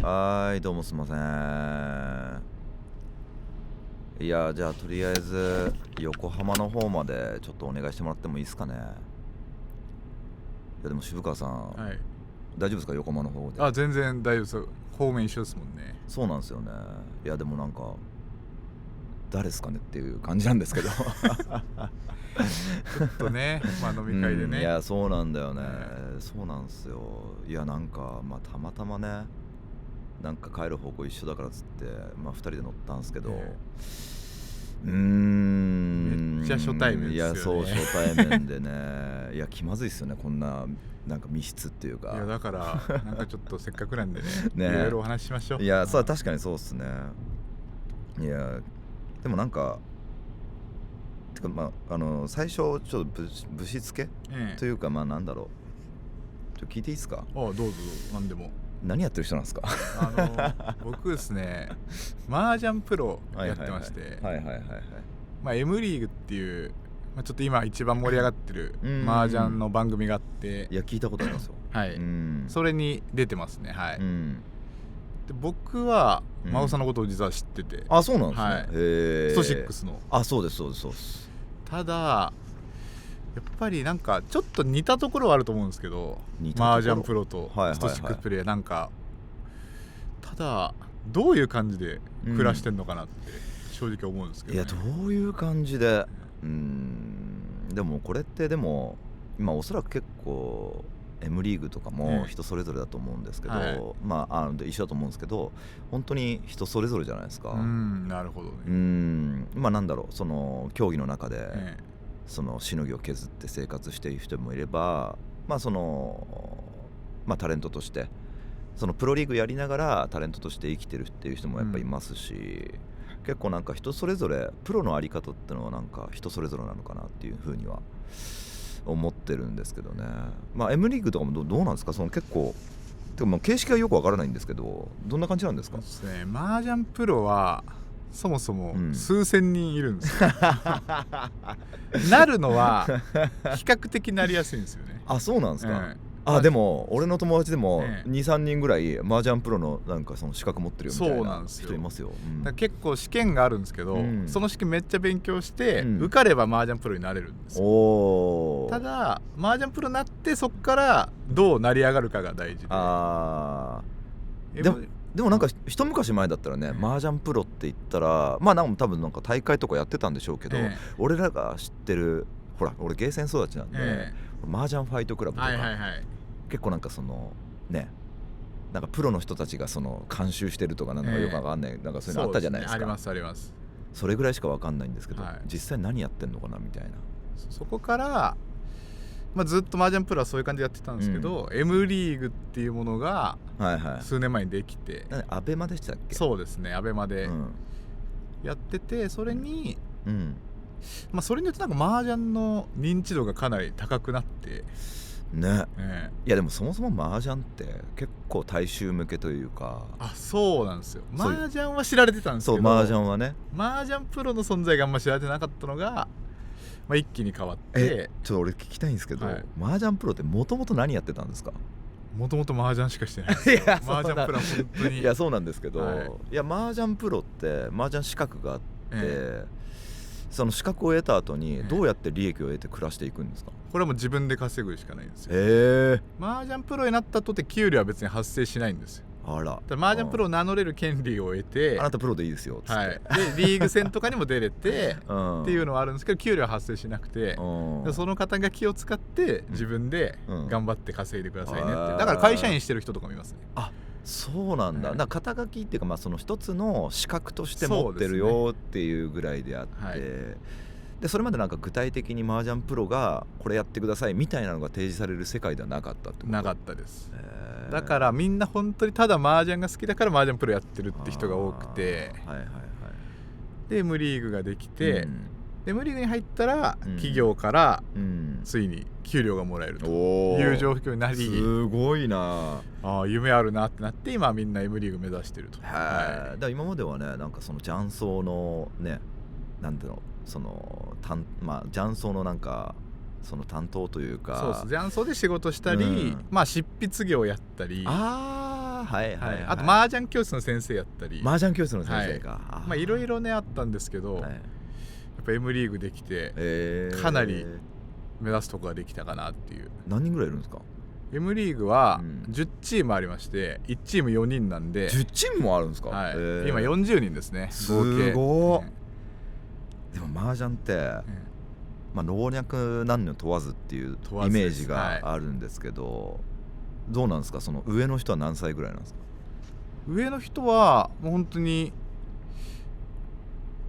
はい、どうもすいません。いや、じゃあとりあえず横浜の方までちょっとお願いしてもらってもいいですかね。いやでも渋川さん、はい。大丈夫ですか、横浜の方で。あ、全然大丈夫です。方面一緒ですもんね。そうなんですよね。いやでもなんか誰ですかねっていう感じなんですけど。ちょっとね、まあ飲み会でね。いやそうなんだよね、はいそうなんですよ。いやなんかまあたまたまね、なんか帰る方向一緒だからっつってまあ2人で乗ったんですけど、めっちゃ初対面ですよね。いやそう初対面でね。いや気まずいっすよね、こんななんか密室っていうか。いやだからなんかちょっとせっかくなんでね、ねいろいろお話ししましょう。いやそう確かにそうっすね。いやでもなんかてかまあ最初ちょっとぶしつけというか、まあなんだろう、ちょっと聞いていいですか。あ、どうぞ何でも。何やってる人なんですか。僕ですね、麻雀プロやってまして、はいはいはいはい。まあ M リーグっていう、まあ、ちょっと今一番盛り上がってるうん麻雀の番組があって、いや聞いたことありますよ。はい、うんそれに出てますね。はい。うんで僕はうん真央さんのことを実は知ってて、あ、そうなんですね。はいへえ。スト6の。あ、そうですそうですそうです。ただやっぱりなんかちょっと似たところはあると思うんですけど、似たところ麻雀プロとはいはいはいスト6プレイヤーなんか、ただどういう感じで暮らしてんのかなって正直思うんですけど、ねいやどういう感じで、でもこれってでも今おそらく結構 M リーグとかも人それぞれだと思うんですけど、はいまあ一緒だと思うんですけど、本当に人それぞれじゃないですか。なるほどね。まあなんだろう、その競技の中で、えそのしのぎを削って生活している人もいれば、まあそのまあタレントとしてそのプロリーグやりながらタレントとして生きてるっていう人もやっぱいますし、結構なんか人それぞれプロの在り方ってのはなんか人それぞれなのかなっていうふうには思ってるんですけどね。まあ M リーグとかもどうなんですか、その結構てかもう形式はよくわからないんですけど、どんな感じなんですか。そうですね、麻雀プロはそもそもうん数千人いるんですよ、なるのは比較的なりやすいんですよね。あ、そうなんですか。まあでも俺の友達でもええ 2,3 人ぐらい麻雀プロのなんかその資格持ってるよみたいそうななんですよ人いますよ。だから結構試験があるんですけど、その試験めっちゃ勉強して、受かれば麻雀プロになれるんですよ。おー。ただ麻雀プロになってそこからどう成り上がるかが大事で、でもなんか一昔前だったらね、麻雀プロって言ったらまあなんか多分なんか大会とかやってたんでしょうけど、俺らが知ってる、ほら俺ゲーセン育ちなんで、麻雀ファイトクラブとか、結構なんかそのね、なんかプロの人たちがその監修してるとかなんかよくわかんない、なんかそういうのあったじゃないですか。ありますあります。それぐらいしかわかんないんですけど、はい実際何やってんのかなみたいな。そこから、まあ、ずっと麻雀プロはそういう感じでやってたんですけど、M リーグっていうものがはいはい。数年前にできて、アベマでしたっけ。そうですね、アベマでうんやってて、それに、うんまあ、それによってなんか麻雀の認知度がかなり高くなって、ね。いやでもそもそも麻雀って結構大衆向けというか、あ、そうなんですよ。そういう麻雀は知られてたんですけど、麻雀はね。麻雀プロの存在があんま知られてなかったのが、まあ、一気に変わって、ちょっと俺聞きたいんですけど、はい、麻雀プロってもともと何やってたんですか。もともと麻雀しかしてないですいや麻雀プロは本当にいやそうなんですけど、はいいや麻雀プロって麻雀資格があって、その資格を得た後にどうやって利益を得て暮らしていくんですか。これはもう自分で稼ぐしかないんですよ。麻雀プロになったとて給料は別に発生しないんですよ。あら、麻雀プロを名乗れる権利を得て、あなたプロでいいですよっつって、はい、でリーグ戦とかにも出れてっていうののはあるんですけど、給料は発生しなくて、でその肩書きを使って自分で頑張って稼いでくださいねって、だから会社員してる人とかもいますね。あ、そうなんだ。はいだから肩書きっていうか、まあその一つの資格として持ってるよっていうぐらいであって、はい、でそれまでなんか具体的に麻雀プロがこれやってくださいみたいなのが提示される世界ではなかったってこと。なかったです。だからみんな本当にただ麻雀が好きだから麻雀プロやってるって人が多くて、で M リーグができて、M リーグに入ったら企業からついに給料がもらえるという状況になり、すごいなあ、夢あるなってなって今みんな M リーグ目指してると。だから今まではねなんかその雀荘のねなんていうのその雀荘のなんかその担当というか、そうです、雀荘で仕事したり、まあ執筆業やったり、あと麻雀教室の先生やったり、麻雀教室の先生か、まあいろいろねあったんですけど、やっぱ M リーグできて、かなり目指すとこができたかなっていう。何人ぐらいいるんですか？ M リーグは10チームありまして、1チーム4人なんで10チームもあるんですか？今40人ですね、合計。すごい。でも麻雀って、まあ、老若男女問わずっていうイメージがあるんですけど、どうなんですか？その上の人は何歳ぐらいなんですか？上の人はもう本当に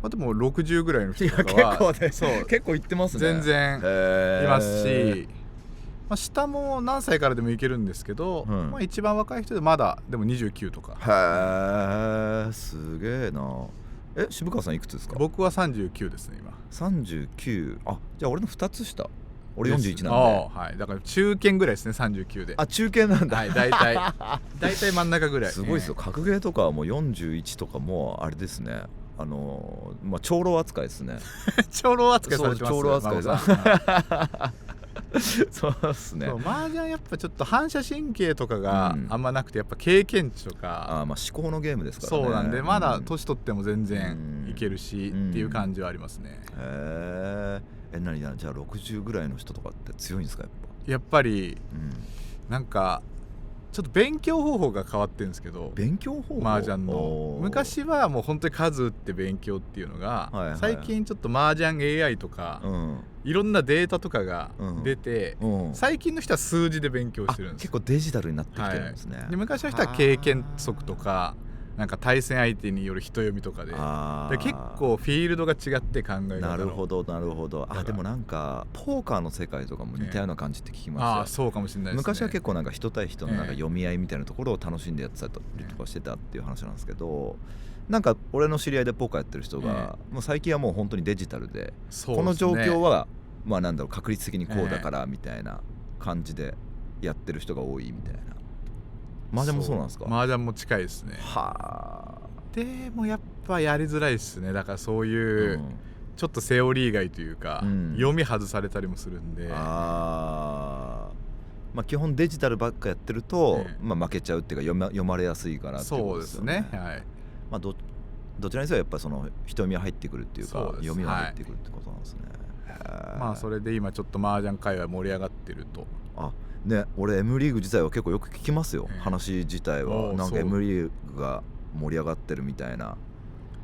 でも60ぐらいの人とかは結構いってますね。全然いますし、まあ、下も何歳からでもいけるんですけど、まあ、一番若い人でまだでも29とか。へえ、すげえな。渋川さんいくつですか？僕は39ですね今。39。あ、じゃあ俺の2つ下。俺41なんで、はい、だから中堅ぐらいですね、39で。あ、中堅なんだ。はい、大体真ん中ぐらい。すごいですよ。格ゲーとかはもう41とかもうあれですね、まあ長老扱いですね。長老扱いされてます。長老扱いです。そうですね。麻雀やっぱちょっと反射神経とかがあんまなくて、やっぱ経験値とか、まあ思考のゲームですからね。そうなんで、まだ年取っても全然いけるしっていう感じはありますね。何じゃあ60ぐらいの人とかって強いんですか？やっぱり、なんかちょっと勉強方法が変わってるんですけど、勉強方法、麻雀の昔はもう本当に数打って勉強っていうのが、最近ちょっと麻雀 AI とか、いろんなデータとかが出て、最近の人は数字で勉強してるんです。結構デジタルになってきてるんですね。で昔の人は経験則とかなんか対戦相手による人読みとかで結構フィールドが違って考え方。なるほどなるほど。でもなんかポーカーの世界とかも似たような感じって聞きますよ。そうかもしれないですね。昔は結構なんか人対人のなんか読み合いみたいなところを楽しんでやってたりとかしてたっていう話なんですけど、なんか俺の知り合いでポーカーやってる人が、もう最近はもう本当にデジタルで、この状況はまあなんだろう、確率的にこうだからみたいな感じでやってる人が多いみたいな。麻雀もそうなんですか？麻雀も近いですね。でもやっぱやりづらいですね。だからそういうちょっとセオリー外というか、読み外されたりもするんで、まあ基本デジタルばっかやってると、まあ負けちゃうっていうか読まれやすいからってことですよね。そうですね。はい。まあどちらにせよやっぱりその人見は入ってくるっていうか、読みは入ってくるってことなんですね。まあそれで今ちょっと麻雀界隈盛り上がってると。ね、俺 M リーグ自体は結構よく聞きますよ、話自体は。なんか M リーグが盛り上がってるみたいな。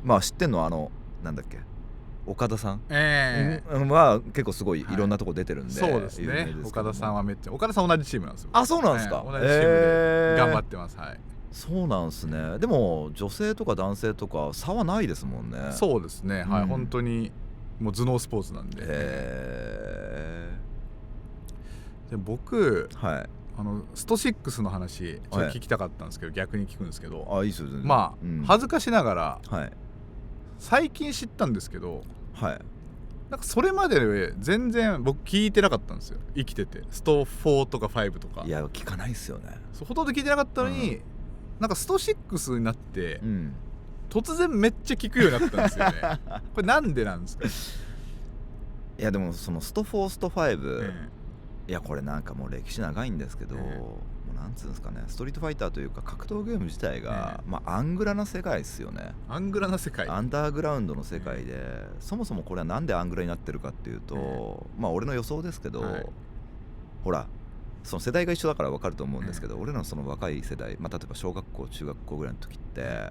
まあ知ってんのはなんだっけ、岡田さんは結構すごいいろんなとこ出てるんで。そうですね。岡田さんはめっちゃ、岡田さん同じチームなんですよ。そうなんですか？同じチームで頑張ってます。はい。そうなんですね。でも女性とか男性とか差はないですもんね。そうですね。はい、本当にもう頭脳スポーツなんで。で僕、スト6の話ちょっと聞きたかったんですけど、逆に聞くんですけど、いいですよ。まあ、恥ずかしながら、最近知ったんですけど、なんかそれまで全然僕聞いてなかったんですよ、生きてて。スト4とか5とか。いや聞かないですよね。ほとんど聞いてなかったのに、なんかスト6になって、突然めっちゃ聞くようになったんですよね。これなんでなんですか？いやでもそのスト4スト5、いやこれなんかもう歴史長いんですけど、もうなんつうんですかね、ストリートファイターというか格闘ゲーム自体が、まあアングラな世界ですよね。アングラな世界、アンダーグラウンドの世界で、そもそもこれはなんでアングラになってるかっていうと、まあ俺の予想ですけど、ほらその世代が一緒だから分かると思うんですけど、俺らのその若い世代、まあ例えば小学校中学校ぐらいの時って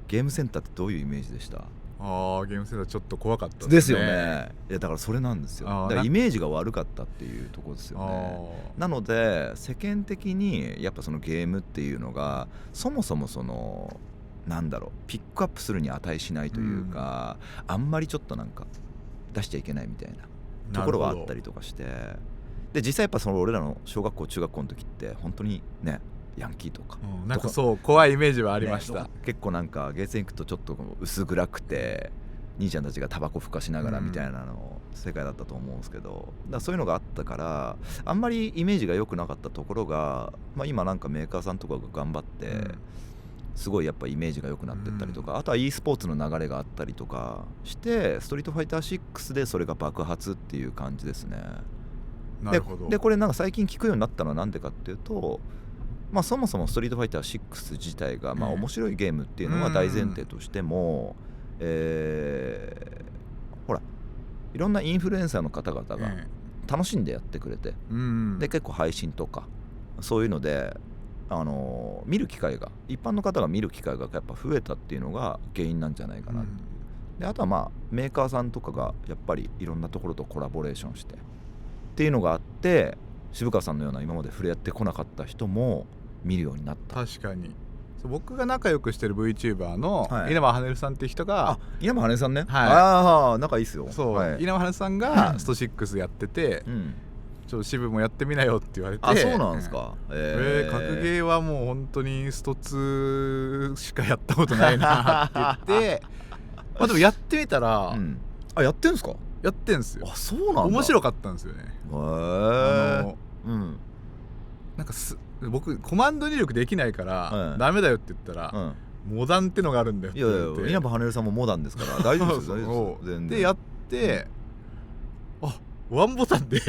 ゲームセンターってどういうイメージでした？ゲームセンターちょっと怖かったですよね。いやだからそれなんですよ。だからイメージが悪かったっていうところですよね。なので世間的にやっぱそのゲームっていうのがそもそもそのなんだろう、ピックアップするに値しないというか、あんまりちょっとなんか出しちゃいけないみたいなところはあったりとかして、で実際やっぱその俺らの小学校中学校の時って本当にね、ヤンキーとか、なんかそう怖いイメージはありました。結構なんかゲーセン行くとちょっと薄暗くて兄ちゃんたちがタバコふかしながらみたいなの世界だったと思うんですけど、だからそういうのがあったからあんまりイメージが良くなかったところが、今なんかメーカーさんとかが頑張ってすごいやっぱイメージが良くなってったりとか、あとは e スポーツの流れがあったりとかしてストリートファイター6でそれが爆発っていう感じですね。なるほど。でこれなんか最近聞くようになったのはなんでかっていうと、そもそもストリートファイター6自体が面白いゲームっていうのが大前提としても、ほらいろんなインフルエンサーの方々が楽しんでやってくれて、で結構配信とかそういうので見る機会が一般の方が見る機会がやっぱ増えたっていうのが原因なんじゃないかなって、であとはメーカーさんとかがやっぱりいろんなところとコラボレーションしてっていうのがあって、渋川さんのような今まで触れ合ってこなかった人も見るようになった。確かに僕が仲良くしてる VTuber の稲葉はねるさんっていう人が、稲葉はねるさんね、仲いいっすよ。そう、稲葉はねるさんがスト6やってて、ちょっと渋もやってみなよって言われて、そうなんですか。格ゲーはもう本当にスト2しかやったことないなって言ってでもやってみたら、やってんすか。やってんすよ。そうなんだ。面白かったんですよね。なんか僕コマンド入力できないからダメだよって言ったら、モダンってのがあるんだよって言って。いや稲葉はねるさんもモダンですから大丈夫ですよ。でやって、ワンボタンで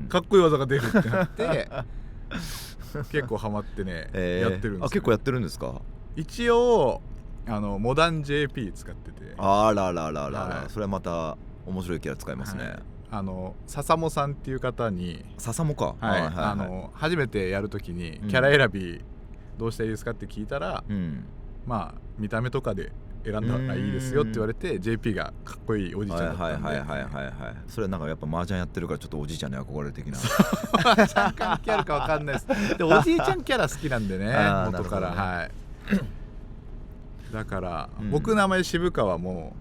かっこいい技が出るってなって結構ハマってね、やってるんですよ。結構やってるんですか。一応モダン JP 使ってて、あらららら、それはまた面白いキャラ使いますね。笹もさんっていう方に、笹もか、初めてやるときにキャラ選びどうしたらいいですかって聞いたら、見た目とかで選んだらいいですよって言われて、 JP がかっこいいおじいちゃんだったんで、それはなんかやっぱ麻雀やってるからちょっとおじいちゃんに憧れ的な麻雀関係あるか分かんないですでおじいちゃんキャラ好きなんでね元から、だから、僕名前渋川も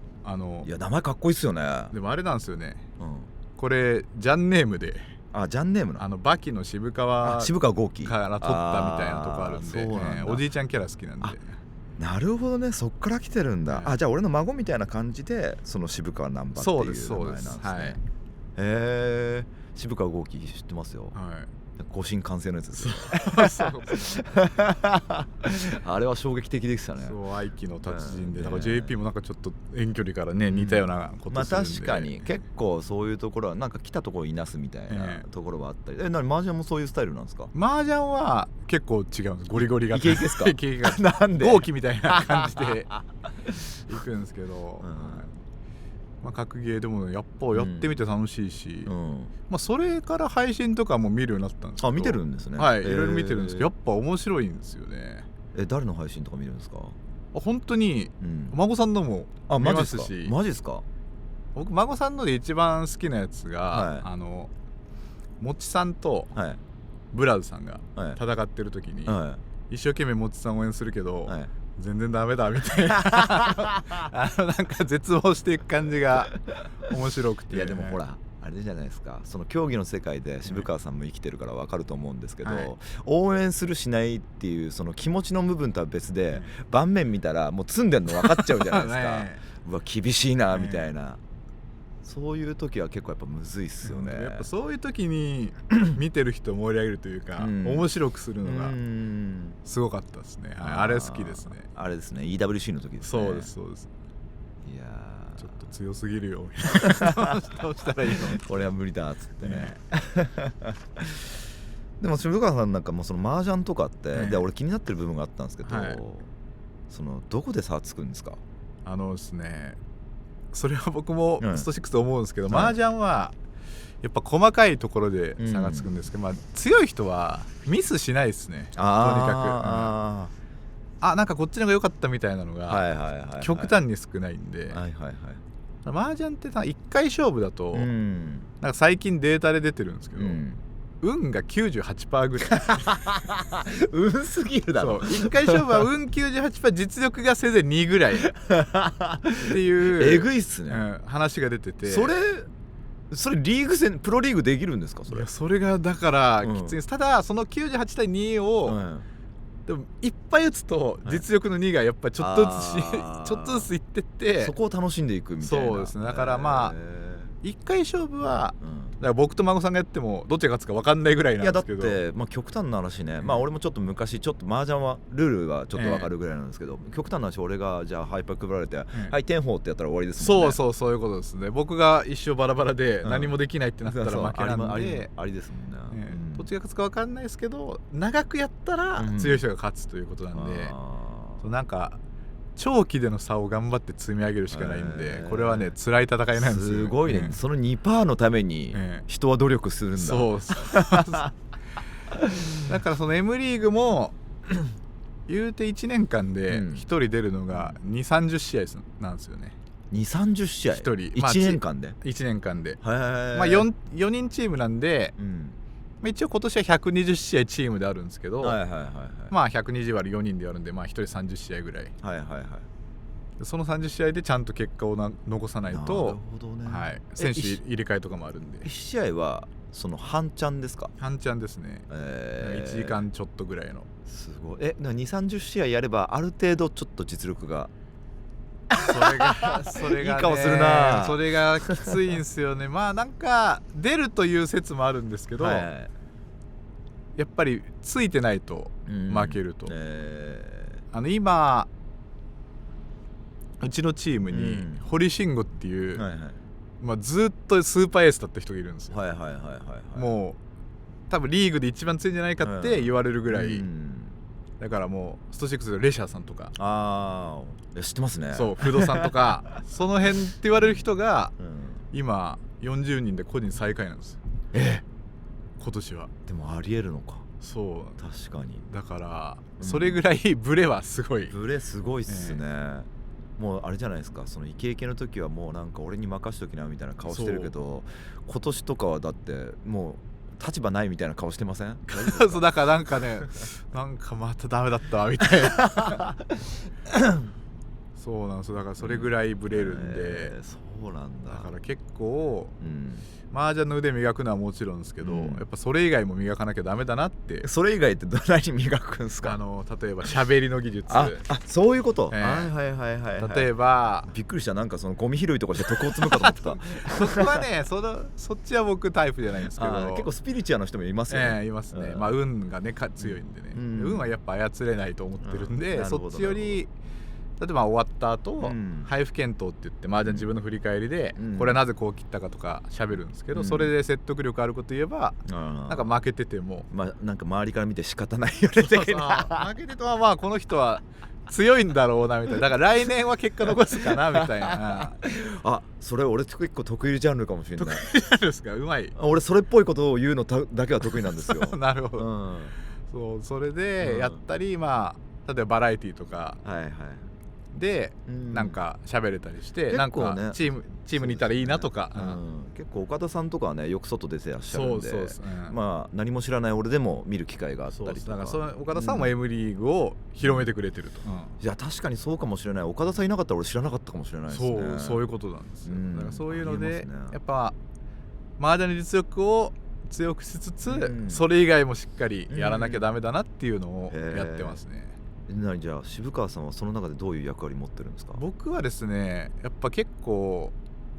いや名前かっこいいっすよね。でもあれなんですよね、これジャンネームで、ジャンネームのバキの渋川豪輝から取ったみたいなとこあるんで、おじいちゃんキャラ好きなんで。なるほどね、そっから来てるんだ。じゃあ俺の孫みたいな感じでその渋川難波っていう名前なんですね。渋川豪輝知ってますよ。五神完成のやつですよ。あれは衝撃的でしたね。そう、愛機の達人で、だから JP もなんかちょっと遠距離からね、似たようなことするんで。確かに結構そういうところはなんか来たところいなすみたいなところはあったり。麻雀もそういうスタイルなんですか。麻雀は結構違うんです。ゴリゴリがイケイケですか。イケイケがなんで豪輝みたいな感じで行くんですけど、格ゲーでもやっぱやってみて楽しいし、それから配信とかも見るようになったんですけど。見てるんですね。いろいろ見てるんですけど、やっぱ面白いんですよね。誰の配信とか見るんですか。本当に孫さんのも見ますし。マジですか。僕孫さんので一番好きなやつが、もちさんとブラウズさんが戦ってる時に、一生懸命もちさん応援するけど、全然ダメだみたいななんか絶望していく感じが面白くて。いやでもほらあれじゃないですか、その競技の世界で渋川さんも生きてるから分かると思うんですけど、応援するしないっていうその気持ちの部分とは別で、盤面見たらもう積んでんの分かっちゃうじゃないですか。うわ厳しいなみたいな、そういう時は結構やっぱむずいっすよね。やっぱそういう時に見てる人を盛り上げるというか、面白くするのがすごかったですね。あれ好きですね。あれですね、 EWC の時ですね。そうですそうです。いやちょっと強すぎるよどうしたらいいのこれは無理だっつってねでも渋川さんなんかもその麻雀とかって、で俺気になってる部分があったんですけど、そのどこで差つくんですか。ですね、それは僕もスト6と思うんですけど、麻雀はやっぱ細かいところで差がつくんですけど、強い人はミスしないですね。とにかくなんかこっちの方が良かったみたいなのが極端に少ないんで、麻雀って1回勝負だと、なんか最近データで出てるんですけど、運が 98% ぐらい運すぎるだろ。1回勝負は運 98%、 実力がせいぜい2ぐらいっていうえぐいっすね、話が出てて、それリーグ戦プロリーグできるんですか。それがだからきついです。ただその98対2をでもいっぱい打つと実力の2がやっぱりちょっとずついってって、そこを楽しんでいくみたいな。そうですね。だからまあ1回勝負は、だから僕と孫さんがやってもどっちが勝つか分かんないぐらいなんですけど。いやだって、まあ、極端な話ね、まあ俺もちょっと昔ちょっと麻雀はルールはちょっと分かるぐらいなんですけど、極端な話俺がじゃあハイパー配られて、はい天宝ってやったら終わりですもんね。そういうことですね。僕が一生バラバラで何もできないってなったら負けなんで、ありですもんね。どっちが勝つか分かんないですけど、長くやったら強い人が勝つということなんで、なんか長期での差を頑張って積み上げるしかないんで、これはね辛い戦いなんですよ。すごいね、その 2% のために人は努力するんだ。そうだからその M リーグも言うて1年間で1人出るのが 2,30 試合なんですよね。2,30 試合1人、1年間で1年間で、まあ 4人チームなんで、一応今年は120試合チームであるんですけど、まあ120割る4人でやるんで、まあ1人30試合ぐらい、その30試合でちゃんと結果を残さないと、選手入れ替えとかもあるんで。1試合はその半チャンですか？半チャンですね。1時間ちょっとぐらいの。すごい。2,30 試合やればある程度ちょっと実力がそれがいい顔するな。それがきついんですよね。まあなんか出るという説もあるんですけど、やっぱりついてないと負けると。今うちのチームに堀慎吾っていう、まあ、ずっとスーパーエースだった人がいるんですよ。もう多分リーグで一番強いんじゃないかって言われるぐらい、だからもうスト6でレシャーさんとか、知ってますね。そう不動産とかその辺って言われる人が、今40人で個人最下位なんですよ。今年は。でもありえるのか。そう確かに。だからそれぐらいブレはすごい。ブレすごいっすね。もうあれじゃないですか、そのイケイケの時はもうなんか俺に任しときなみたいな顔してるけど、今年とかはだってもう立場ないみたいな顔してません？そうだからなんかね、なんかまたダメだったわみたいなそうなんですよ。だからそれぐらいブレるんで、そうなんだ。だから結構、麻雀の腕磨くのはもちろんですけど、やっぱそれ以外も磨かなきゃダメだなって。それ以外って何磨くんすか？例えば喋りの技術。そういうこと。例えばびっくりした。なんかそのゴミ拾いとかして徳を積むかと思ってたそこはね、そっちは僕タイプじゃないんですけど、結構スピリチュアルな人もいますよね。いますね。まあ運がね強いんでね、運はやっぱ操れないと思ってるんで、そっちより例えば終わった後、配布検討って言って麻雀自分の振り返りで、これはなぜこう切ったかとか喋るんですけど、それで説得力あること言えば、なんか負けてても、なんか周りから見て仕方ないよね的な。負けててもまあこの人は強いんだろうなみたいな、だから来年は結果残すかなみたいなそれ俺結構得意ジャンルかもしれない。得意ジャンルですか？うまい。俺それっぽいことを言うのだけは得意なんですよなるほど、それでやったり、まあ例えばバラエティーとかでなんか喋れたりして、なんかチームにいたらいいなとか、結構岡田さんとかはねよく外出てらっしゃるんで、まあ何も知らない俺でも見る機会があったりとか。だから岡田さんも M リーグを広めてくれてると。いや確かにそうかもしれない。岡田さんいなかったら俺知らなかったかもしれないですね。そういうことなんですよ。だからそういうのでやっぱ麻雀の実力を強くしつつ、それ以外もしっかりやらなきゃダメだなっていうのをやってますね。じゃあ渋川さんはその中でどういう役割持ってるんですか？僕はですね、やっぱ結構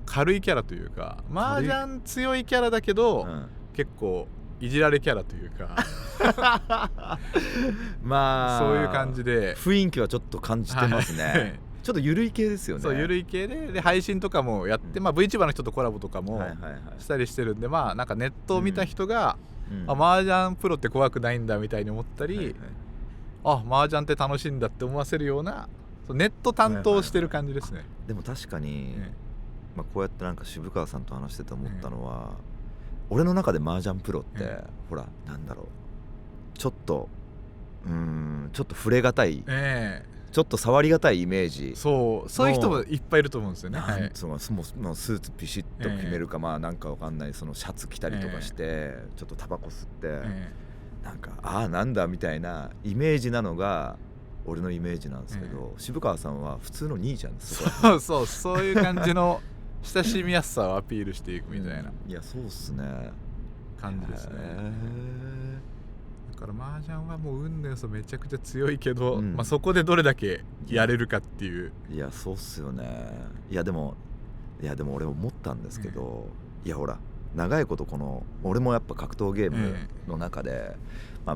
軽いキャラというか、麻雀強いキャラだけど、結構いじられキャラというかまあそういう感じで雰囲気はちょっと感じてますね。ちょっと緩い系ですよね。そう緩い系で配信とかもやって、VTuber の人とコラボとかもしたりしてるんで、まあなんかネットを見た人が、麻雀プロって怖くないんだみたいに思ったり、麻雀って楽しいんだって思わせるようなネット担当してる感じですね。でも確かに、こうやってなんか渋川さんと話してて思ったのは、俺の中で麻雀プロって、ほらなんだろう、ちょっと触れがたい、ちょっと触りがたいイメージ。そういう人もいっぱいいると思うんですよね。スーツピシッと決めるか、なんかわかんないそのシャツ着たりとかして、ちょっとタバコ吸って、なんかなんだみたいなイメージなのが俺のイメージなんですけど、渋川さんは普通の兄ちゃんです。そういう感じの親しみやすさをアピールしていくみたいな、いやそうっすね、感じですね。だから麻雀はもう運の要素めちゃくちゃ強いけど、そこでどれだけやれるかっていう。いやそうっすよね。いやでも俺思ったんですけど、いやほら長いことこの俺もやっぱ格闘ゲームの中で、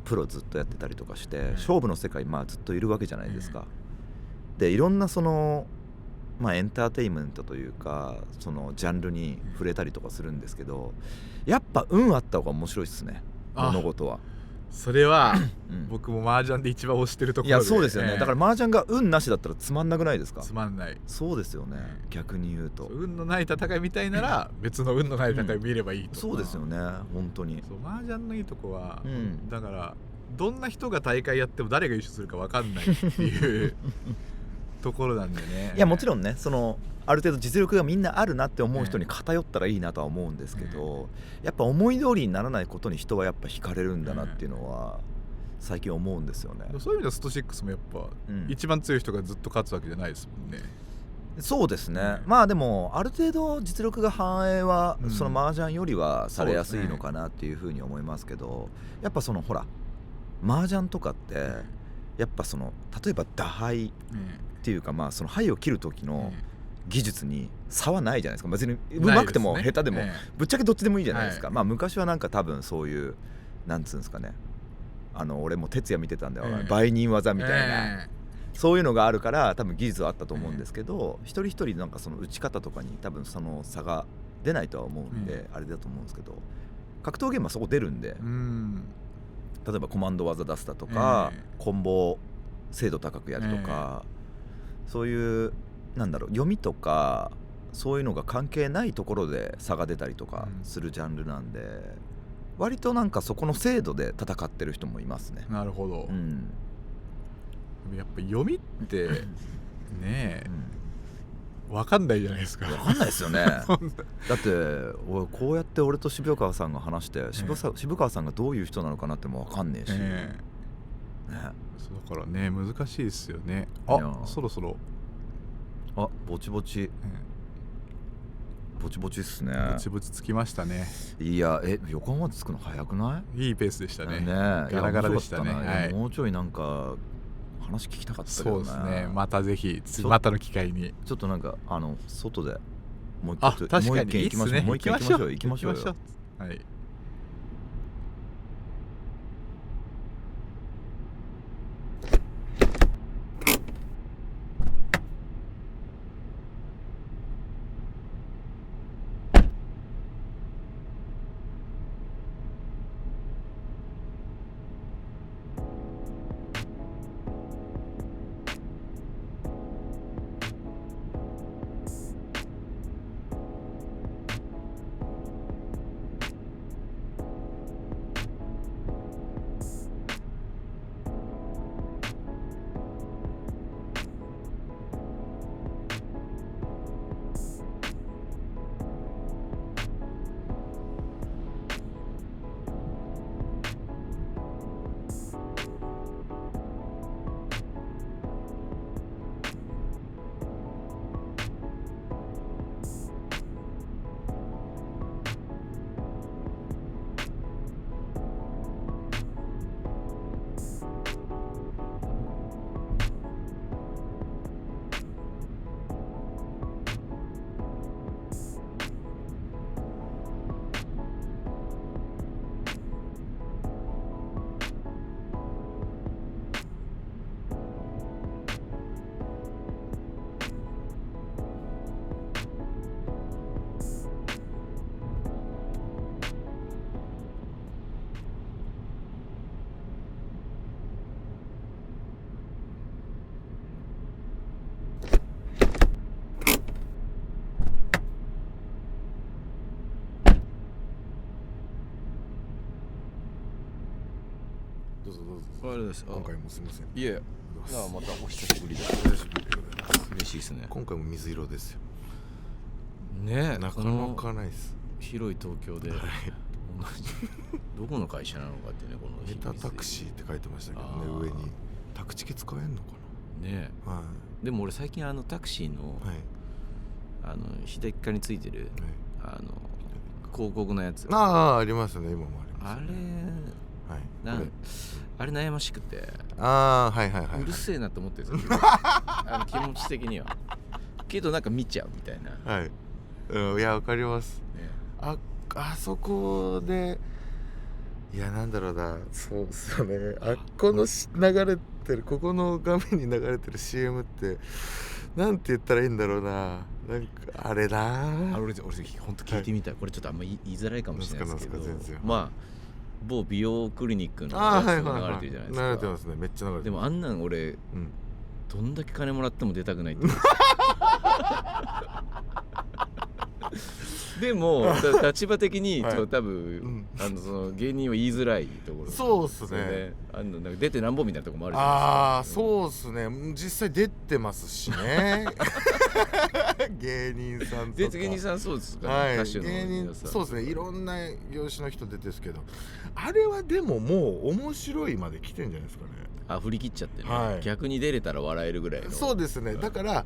プロずっとやってたりとかして、勝負の世界ずっといるわけじゃないですか。でいろんなそのエンターテインメントというかそのジャンルに触れたりとかするんですけど、やっぱ運あった方が面白いっすね、物事は。それは、僕も麻雀で一番推してるところで。いやそうですよね、だから麻雀が運なしだったらつまんなくないですか。つまんない。そうですよね、逆に言うと運のない戦いみたいなら別の運のない戦い見ればいいと。そうですよね、本当に。そう麻雀のいいとこは、だからどんな人が大会やっても誰が優勝するか分かんないっていうところなんでね。いやもちろんね、そのある程度実力がみんなあるなって思う人に偏ったらいいなとは思うんですけど、やっぱ思い通りにならないことに人はやっぱ惹かれるんだなっていうのは最近思うんですよね。そういう意味ではスト6もやっぱ、一番強い人がずっと勝つわけじゃないですもんね。そうですね、でもある程度実力が反映は、その麻雀よりはされやすいのかなっていうふうに思いますけど、やっぱそのほら麻雀とかってやっぱその例えば打牌っていうか、その牌を切る時の技術に差はないじゃないですか。別に上手くても下手でもぶっちゃけどっちでもいいじゃないですか。昔はなんか多分そういうなんつうんですかね、俺も徹夜見てたんだよ、売人技みたいな、そういうのがあるから多分技術はあったと思うんですけど、一人一人なんかその打ち方とかに多分その差が出ないとは思うんで、あれだと思うんですけど、格闘ゲームはそこ出るんで、例えばコマンド技出すだとか、コンボ精度高くやるとか、そういうなんだろう読みとかそういうのが関係ないところで差が出たりとかするジャンルなんで、割となんかそこの精度で戦ってる人もいますね。なるほど、やっぱ読みってねえ、分かんないじゃないですか。分かんないですよねだってこうやって俺と渋川さんが話して、渋川さんがどういう人なのかなっても分かんねえし、だからね難しいですよね。そろそろぼちぼちっすね。ぼちぼちつきましたね。いや横浜まで着くの早くない？いいペースでしたね。ガラガラでしたね。もうちょいなんか話聞きたかったけどね。そうですね。またぜひまたの機会にちょっとなんか外でもう一回確かに行きましょう。もう一回行きましょうよ。はい。どうぞどうぞ。あれです。今回もすみません。いえ。またお久しぶりで。嬉しいですね。今回も水色ですよ。ねえ、なかなかないです。広い東京で、はい、どこの会社なのかってね、このメタタクシーって書いてましたけどね、上に宅地系使えんのかな。ねえ、はい、でも俺最近タクシーの、はい、左側についてる、はい、広告のやつありますね、今もあります、ね、あれあれ悩ましくて、うるせえなと思ってるんですよ気持ち的には。けどなんか見ちゃうみたいな。いやわかります、ね、あそこでいやなんだろうな、そうっすよね、この流れてるここの画面に流れてる CM ってなんて言ったらいいんだろうな、なんかあれな俺本当聞いてみたい、これちょっとあんま言いづらいかもしれないですけど、まあ某美容クリニックのやつが流れてるじゃないですか。流れてますね、めっちゃ流れてる。でもあんなん俺、どんだけ金もらっても出たくないってでも立場的に多分、その芸人は言いづらいところ、そうっすね、なんか出てなんぼみたいなところもあるじゃないですか。そうっすね、実際出てますしね芸人さんとか芸人さんそうですか、歌手の芸人そうですね、いろんな業種の人出てるんですけど、あれはでももう面白いまで来てんじゃないですかね。振り切っちゃってね、逆に出れたら笑えるぐらいの。そうですね、だから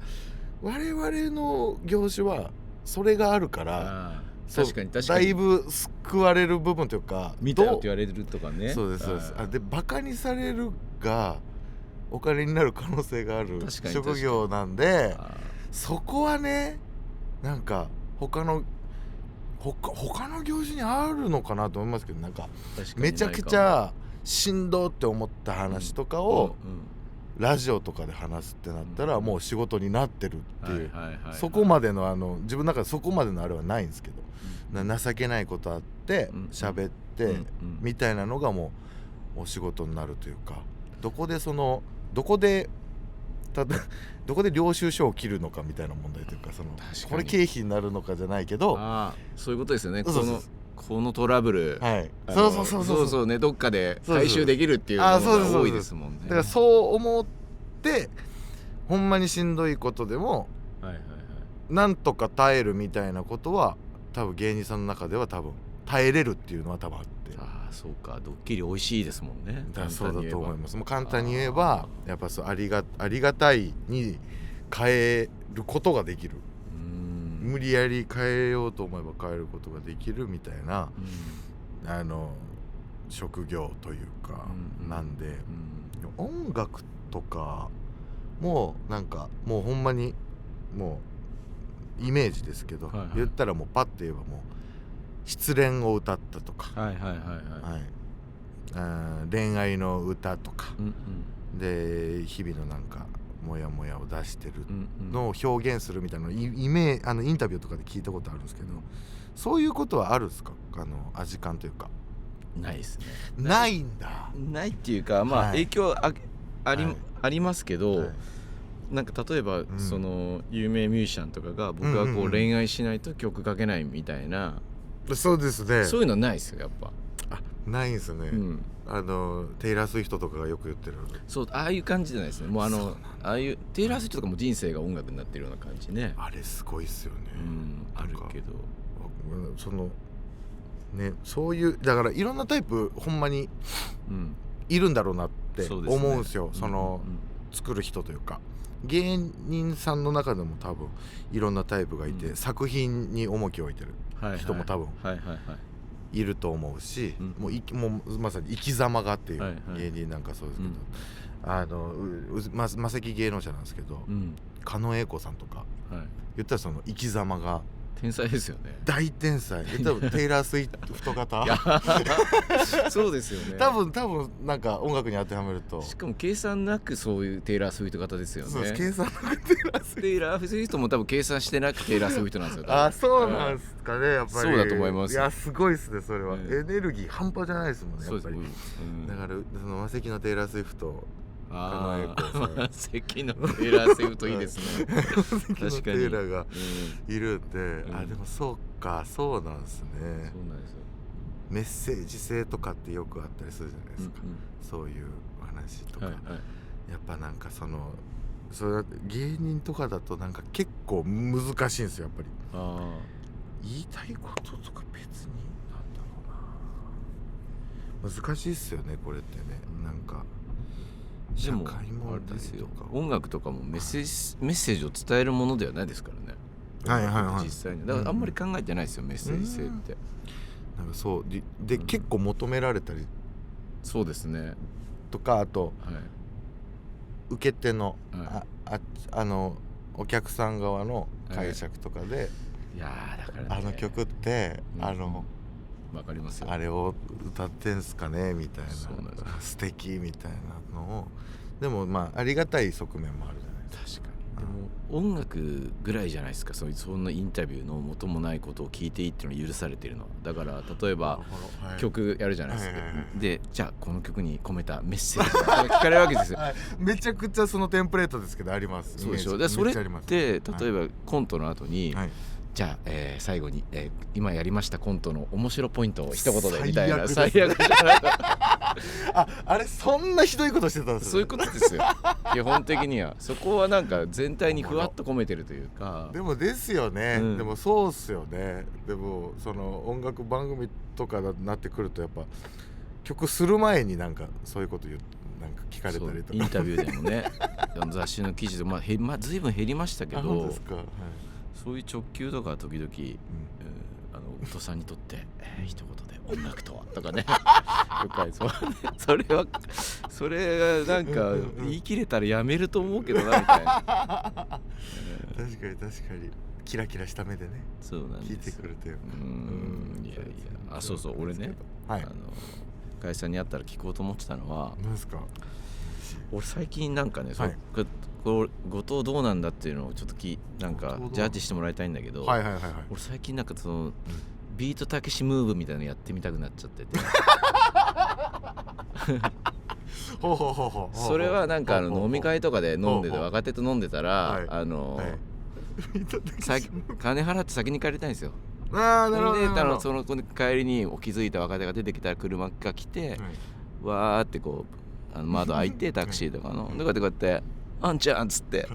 我々の業種はそれがあるから、確かにだいぶ救われる部分というか、見たよって言われるとかね。そうですでバカにされるがお金になる可能性がある職業なんで、そこはね、なんか他の業種にあるのかなと思いますけど、なんかめちゃくちゃしんどって思った話とかをラジオとかで話すってなったらもう仕事になってるっていう、そこまでの自分の中でそこまでのあれはないんですけど、情けないことあって喋ってみたいなのがもうお仕事になるというか、どこで領収書を切るのかみたいな問題というか、これ経費になるのかじゃないけど、そういうことですよね。このトラブル、そうね、どっかで回収できるっていうのが多いですもんね。だからそう思ってほんまにしんどいことでもなんとか耐えるみたいなことは多分芸人さんの中では多分耐えれるっていうのは多分あって、そうか、ドッキリ美味しいですもんね。そうだと思います。もう簡単に言えばやっぱそうありがたいに変えることができる、無理やり変えようと思えば変えることができるみたいな、職業というかなんで、音楽とかもなんかもうほんまにもうイメージですけど、言ったらもうパッと言えばもう失恋を歌ったとか、恋愛の歌とか、で日々のなんかモヤモヤを出してるのを表現するみたいなインタビューとかで聞いたことあるんですけど、そういうことはあるんですか？味感というか。ないですね。ないんだ。ないっていうか、まあ影響ありますけど、なんか例えばその有名ミュージシャンとかが僕はこう恋愛しないと曲書けないみたいな、そうですね。そういうのはないですよやっぱ。ないんですね。テイラー・スウィフトとかがよく言ってる、そうああいう感じじゃないですね。もうああいうテイラー・スウィフトとかも人生が音楽になってるような感じね。あれすごいっすよね。あるけどそういうだからいろんなタイプほんまにいるんだろうなって思うんですよ。作る人というか芸人さんの中でも多分いろんなタイプがいて、作品に重きを置いてる人も多分いると思うし、もうまさに生き様がっていう芸人なんかそうですけど、魔石芸能者なんですけど、狩野英孝さんとか言ったらその生き様が天才ですよね。大天才。多分テイラー・スウィフト型そうですよね。多分なんか音楽に当てはめると、しかも計算なくそういうテイラー・スウィフト型ですよね。そうです、計算なくテイラー・スウィフトも多分計算してなくテイラー・スウィフトなんですよ。そうなんですかね、やっぱり。そうだと思います。いやすごいですねそれは、エネルギー半端じゃないですもんねやっぱり。だからその魔石のテイラー・スウィフト、魔石のテイラー・スウィフトいいですね。確かにテイラーがいるんで、でもそうか、そうなんですね。そうなんですよ。メッセージ性とかってよくあったりするじゃないですか、そういう話とか、やっぱなんかそれ芸人とかだとなんか結構難しいんですよやっぱり。言いたいこととか別になんだろうな、難しいっすよねこれってね。なんかでもあれですよ、音楽とかもメッセージを伝えるものではないですからね。実際にだからあんまり考えてないですよ、メッセージ性って。なんかそうで結構求められたりそうですねとか、あと、はい、受け手の、はいお客さん側の解釈とかで、いやだから、ね、曲って、わかりますよ、あれを歌ってんすかねみたいな、そうなんです、素敵みたいなのを、でもまあありがたい側面もあるじゃないですか。確かに。でも音楽ぐらいじゃないですか、そんなインタビューの元もないことを聞いていいっていうのが許されてるのは。だから例えば曲やるじゃないですか、でじゃあこの曲に込めたメッセージ聞かれるわけですよ、めちゃくちゃそのテンプレートですけどあります。そうでしょ。でそれって例えばコントの後に、じゃあ、最後に、今やりましたコントの面白ポイントを一言でみたいな、最悪じゃないあれそんなひどいことしてたんですよ。そういうことですよ基本的には。そこはなんか全体にふわっと込めてるというか。でもですよね、でもそうっすよね。でもその音楽番組とかになってくるとやっぱ曲する前になんかそういうことなんか聞かれたりとか、インタビューでもね雑誌の記事で随分減りましたけど、本当ですか、そういう直球とか時々、お父さんにとって、一言で音楽とはとかねそれがなんか言い切れたらやめると思うけどなみたいな確かにキラキラした目でね、そうなんです、聞いてくれて、いやそうそう、俺ね、会社にあったら聞こうと思ってたのは、何ですか。俺最近なんかね、後藤どうなんだっていうのをちょっとなんかジャッジしてもらいたいんだけど、俺最近なんかその、ビートたけしムーブみたいなのやってみたくなっちゃっててそれはなんか飲み会とかで飲んでて、若手と飲んでたら、金払って先に帰りたいんですよ。なるほど。でその帰りに気づいた若手が出てきたら車が来て、わーってこう窓開いてタクシーとかの、でこうやってあんちゃんっつって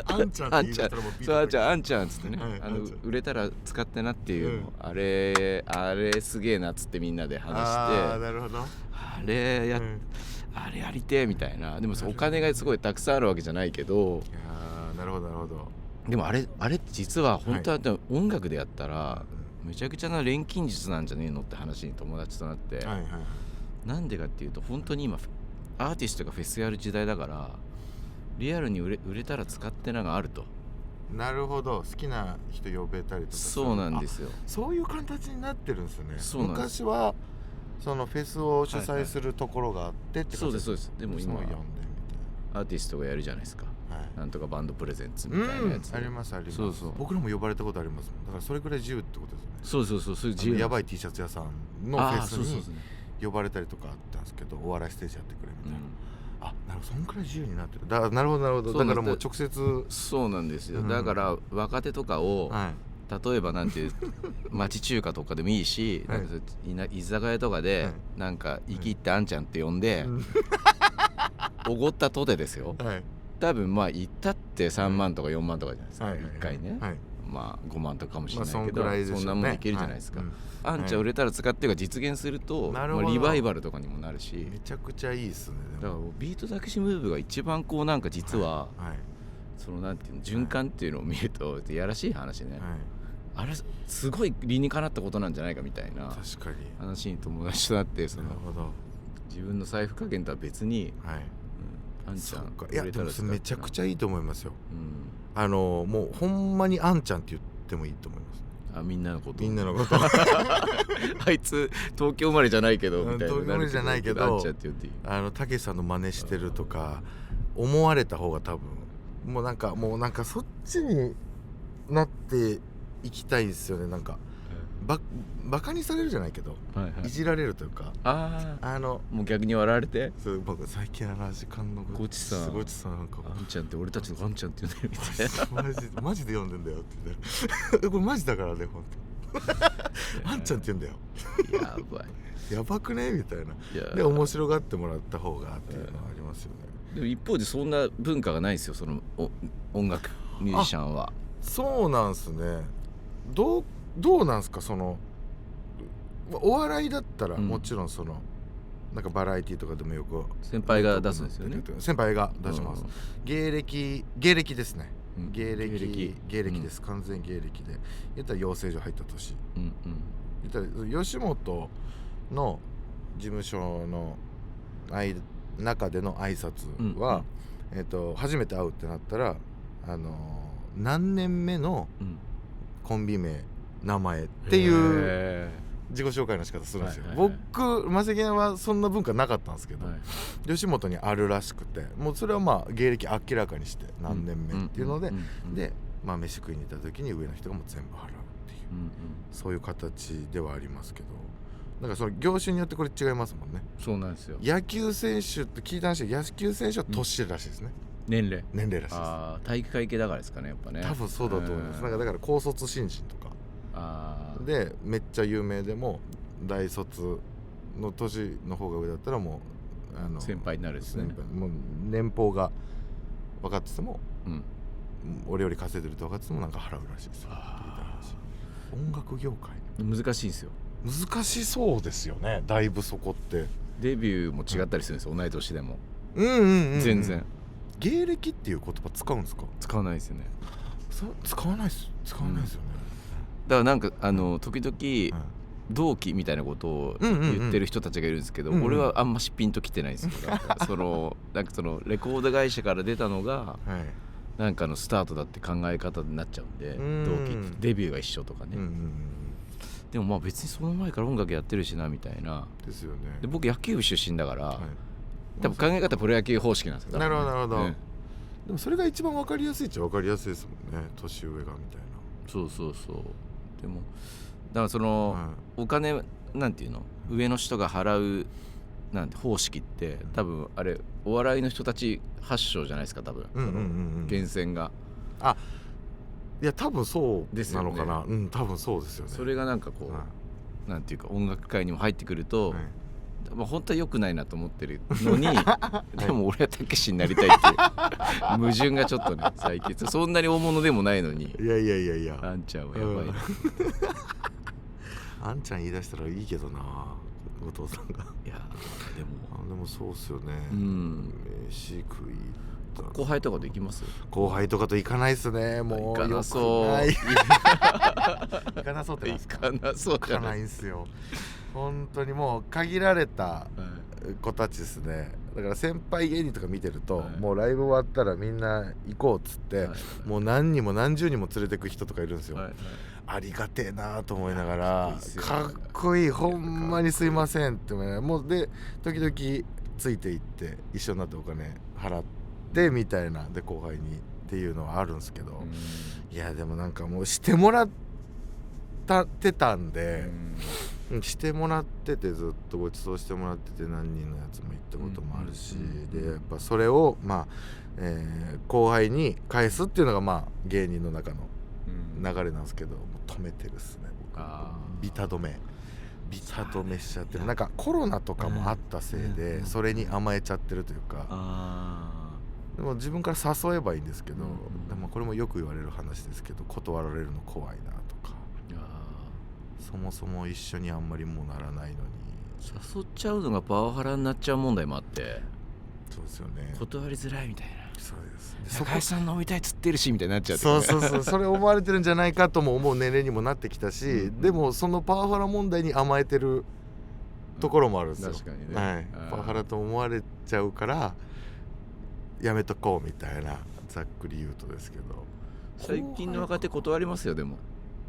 あんちゃんっつってね、売れたら使ってなっていうの、あれすげえなっつってみんなで話して、なるほど、あれやりてえみたいな。でもお金がすごいたくさんあるわけじゃないけど、なるほどなるほど。でもあれ実は本当は音楽でやったらめちゃくちゃな錬金術なんじゃねえのって話に友達となって、なんでかっていうと、本当に今アーティストがフェスやる時代だから、リアルに売れたら使ってながあると。なるほど、好きな人呼べたりとか。そうなんですよ。そういう形になってるんですよね。昔はそのフェスを主催するところがあってってそうですそうです。でも今アーティストがやるじゃないですか、なんとかバンドプレゼンツみたいなやつ、ありますあります。そうそう、僕らも呼ばれたことありますもん。だからそれくらい自由ってことですよね。そういう自由。やばい T シャツ屋さんのフェスに呼ばれたりとかあったんですけど、お笑いステージやってくれみたいな、なるほど、そんくらい自由になってる。なるほどなるほど。だからもう直接、そうなんですよ。だから若手とかを、例えばなんて町中華とかでもいいし、居酒屋とかでなんか生きってあんちゃんって呼んでおごったとでですよ、多分まあ行ったって3万とか4万とかじゃないですか、1回ね、まあ5万とかかもしれないけど、そんなもんいけるじゃないですか。あんちゃん売れたら使ってが実現すると、リバイバルとかにもなるし、めちゃくちゃいいっすね。だからビートたけしムーブが一番こうなんか実はそのなんていうの、循環っていうのを見るとやらしい話ね、あれすごい理にかなったことなんじゃないかみたいな話に友達となって、その自分の財布加減とは別に、あんちゃんいやでもめちゃくちゃいいと思いますよ。もうほんまにあんちゃんって言ってもいいと思います。みんなのことあいつ東京生まれじゃないけどみたいな、東京生まれじゃないけど、あんちゃんって言っていい。たけしさんの真似してるとか思われた方が多分もうなんかそっちになっていきたいですよね。なんかバカにされるじゃないけど、いじられるというか、もう逆に笑われて、僕最近時間のごちさんなんかあんちゃんって俺たちのあんちゃんって言うんだよみたいなマジで読んでんだよって言ってこれマジだからね、本当あんちゃんって言うんだよやばくねみたいなで面白がってもらった方がっていうのはありますよね。でも一方でそんな文化がないんですよ、その音楽ミュージシャンは。そうなんすね。どうなんすか、そのお笑いだったらもちろんその、なんかバラエティとかでもよく先輩が出すんですよね。先輩が出します。芸歴ですね。芸歴です。完全芸歴で言ったら養成所入った年、言ったら吉本の事務所の中での挨拶は、初めて会うってなったら何年目のコンビ名名前っていう自己紹介の仕方するんですよ。僕マセキはそんな文化なかったんですけど、吉本にあるらしくて、もうそれはまあ芸歴明らかにして何年目っていうので、でまあ飯食いに行った時に上の人がもう全部払うっていう、そういう形ではありますけど、なんかその業種によってこれ違いますもんね。そうなんですよ。野球選手って聞いた話で、野球選手は年らしいですね。年齢らしいです。体育会系だからですかね、やっぱね。多分そうだと思います。なんかだから高卒新人とかでめっちゃ有名でも大卒の年の方が上だったらもう先輩になるですね。もう年俸が分かってても、俺より稼いでると分かっててもなんか払うらしいですよ。音楽業界難しいですよ。難しそうですよね。だいぶそこってデビューも違ったりするんですよ、同い年でも。全然。芸歴っていう言葉使うんですか？使わないですよね。使わないですよね。だからなんか時々同期みたいなことを言ってる人たちがいるんですけど、俺はあんましピンときてないんですよ。なんかそのレコード会社から出たのがなんかのスタートだって考え方になっちゃうんで、同期ってデビューが一緒とかね。でもまあ別にその前から音楽やってるしなみたいな。ですよね。で僕野球部出身だから、多分考え方プロ野球方式なんですよ。なるほどなるほど。でもそれが一番分かりやすいっちゃ分かりやすいですもんね。年上がみたいな。そうでもだからその、お金なんていうの、上の人が払うなんて方式って多分あれお笑いの人たち発祥じゃないですか、多分。源泉が。いや多分そうなのかな。多分そうですよね。それがなんかこう、なんていうか音楽界にも入ってくると、まあ本当は良くないなと思ってるのにでも俺はたけしになりたいっていう矛盾がちょっとね、最近そんなに大物でもないのに。いやあんちゃんはやばいな。あんちゃん言い出したらいいけどな、後藤さんが。いやでもそうっすよね。飯食い後輩とかと行きます？後輩とかと行かないっすね。もう行かなそう。行かなそうって行かなそうじゃない。行かないんすよ。本当にもう限られた子たちですね。だから先輩芸人とか見てると、もうライブ終わったらみんな行こうっつって、もう何人も何十人も連れてく人とかいるんですよ。ありがてえなと思いながら、かっこいい、ほんまにすいませんって思いながら、もうで時々ついていって一緒になってお金払ってみたいなで後輩にっていうのはあるんですけど、いやでもなんかもうしてもらってたんで、してもらっててずっとご馳走してもらってて何人のやつも行ったこともあるし、でやっぱそれをまあ、後輩に返すっていうのがまあ芸人の中の流れなんですけど、もう止めてるっすね僕。ビタ止めしちゃってる。なんかコロナとかもあったせいでそれに甘えちゃってるというか、でも自分から誘えばいいんですけど、でもこれもよく言われる話ですけど、断られるの怖いなとか、そもそも一緒にあんまりもうならないのに誘っちゃうのがパワハラになっちゃう問題もあって、そうですよね。断りづらいみたいな。そうです。高橋さん飲みたいっつってるしみたいになっちゃう、そうそれ思われてるんじゃないかとも思う年齢にもなってきたし、でもそのパワハラ問題に甘えてるところもあるんですよ。確かにね。パワハラと思われちゃうからやめとこうみたいな、ざっくり言うとですけど。最近の若手断りますよ。でも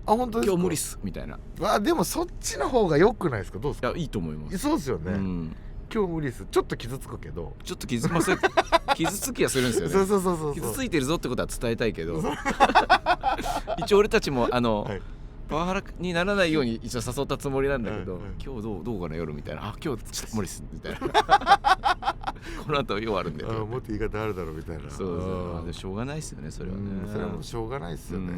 本当ですか？今日無理っすみたいな。でもそっちの方が良くないですか？どうですか？いやいいと思います。そうですよね。今日無理っす。ちょっと傷つくけど、ちょっと傷つきはするんですよね。そう傷ついてるぞってことは伝えたいけど一応俺たちもパワハラにならないように一応誘ったつもりなんだけど、今日どうかな夜みたいな、今日ちょっと無理っすみたいなこの後用あるんで、もっと言い方あるだろうみたいな。そうしょうがないっすよね、それはね。それはもうしょうがないっすよね。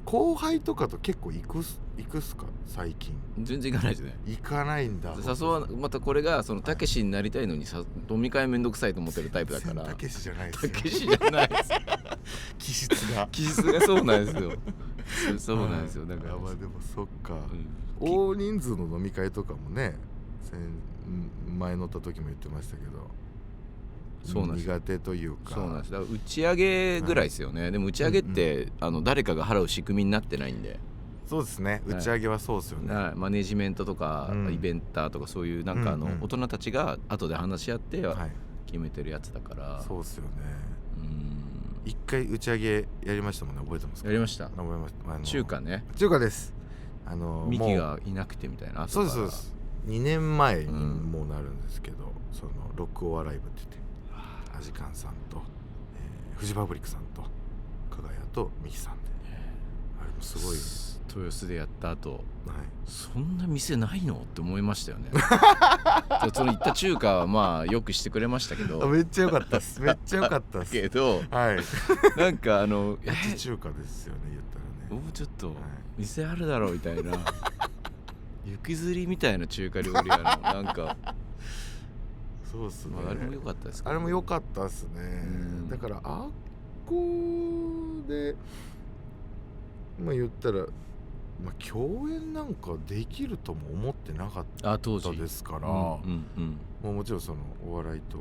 後輩とかと結構行くっすか最近？全然行かないですね。行かないんだ。誘わまたこれがそのたけしになりたいのに飲み会めんどくさいと思ってるタイプだから。たけしじゃないですよ。たけしじゃないです気質がそうなんですよ。そうなんですよ。だからでもそっか、大人数の飲み会とかもね、前乗った時も言ってましたけど、そうなんです。苦手というか。そうなんです。だから打ち上げぐらいですよね。でも打ち上げって誰かが払う仕組みになってないんで。そうですね、打ち上げはそうですよね、マネジメントとか、イベンターとかそういうなんか大人たちが後で話し合って決めてるやつだから、そうですよね。一回打ち上げやりましたもんね、覚えてますか？やりました。覚えました。中華ね。中華です。ミキがいなくてみたいな。そうですそうです。2年前にもうなるんですけど、そのロックオアライブって言ってアジカンさんと、フジファブリックさんと加賀谷とミキさんで、あれもすごい豊洲でやった後、はい、そんな店ないのって思いましたよね。その行った中華はまあよくしてくれましたけど、めっちゃ良かったですめっちゃ良かったですけど、はい、なんか町中華ですよね、言ったらね。もうちょっと店あるだろうみたいな、行きずりみたいな中華料理屋のなんかそうっすね、あれも良かったですか、あれも良かったっすね。だからあっこで言ったら、共演なんかできるとも思ってなかったですから、もちろんそのお笑いと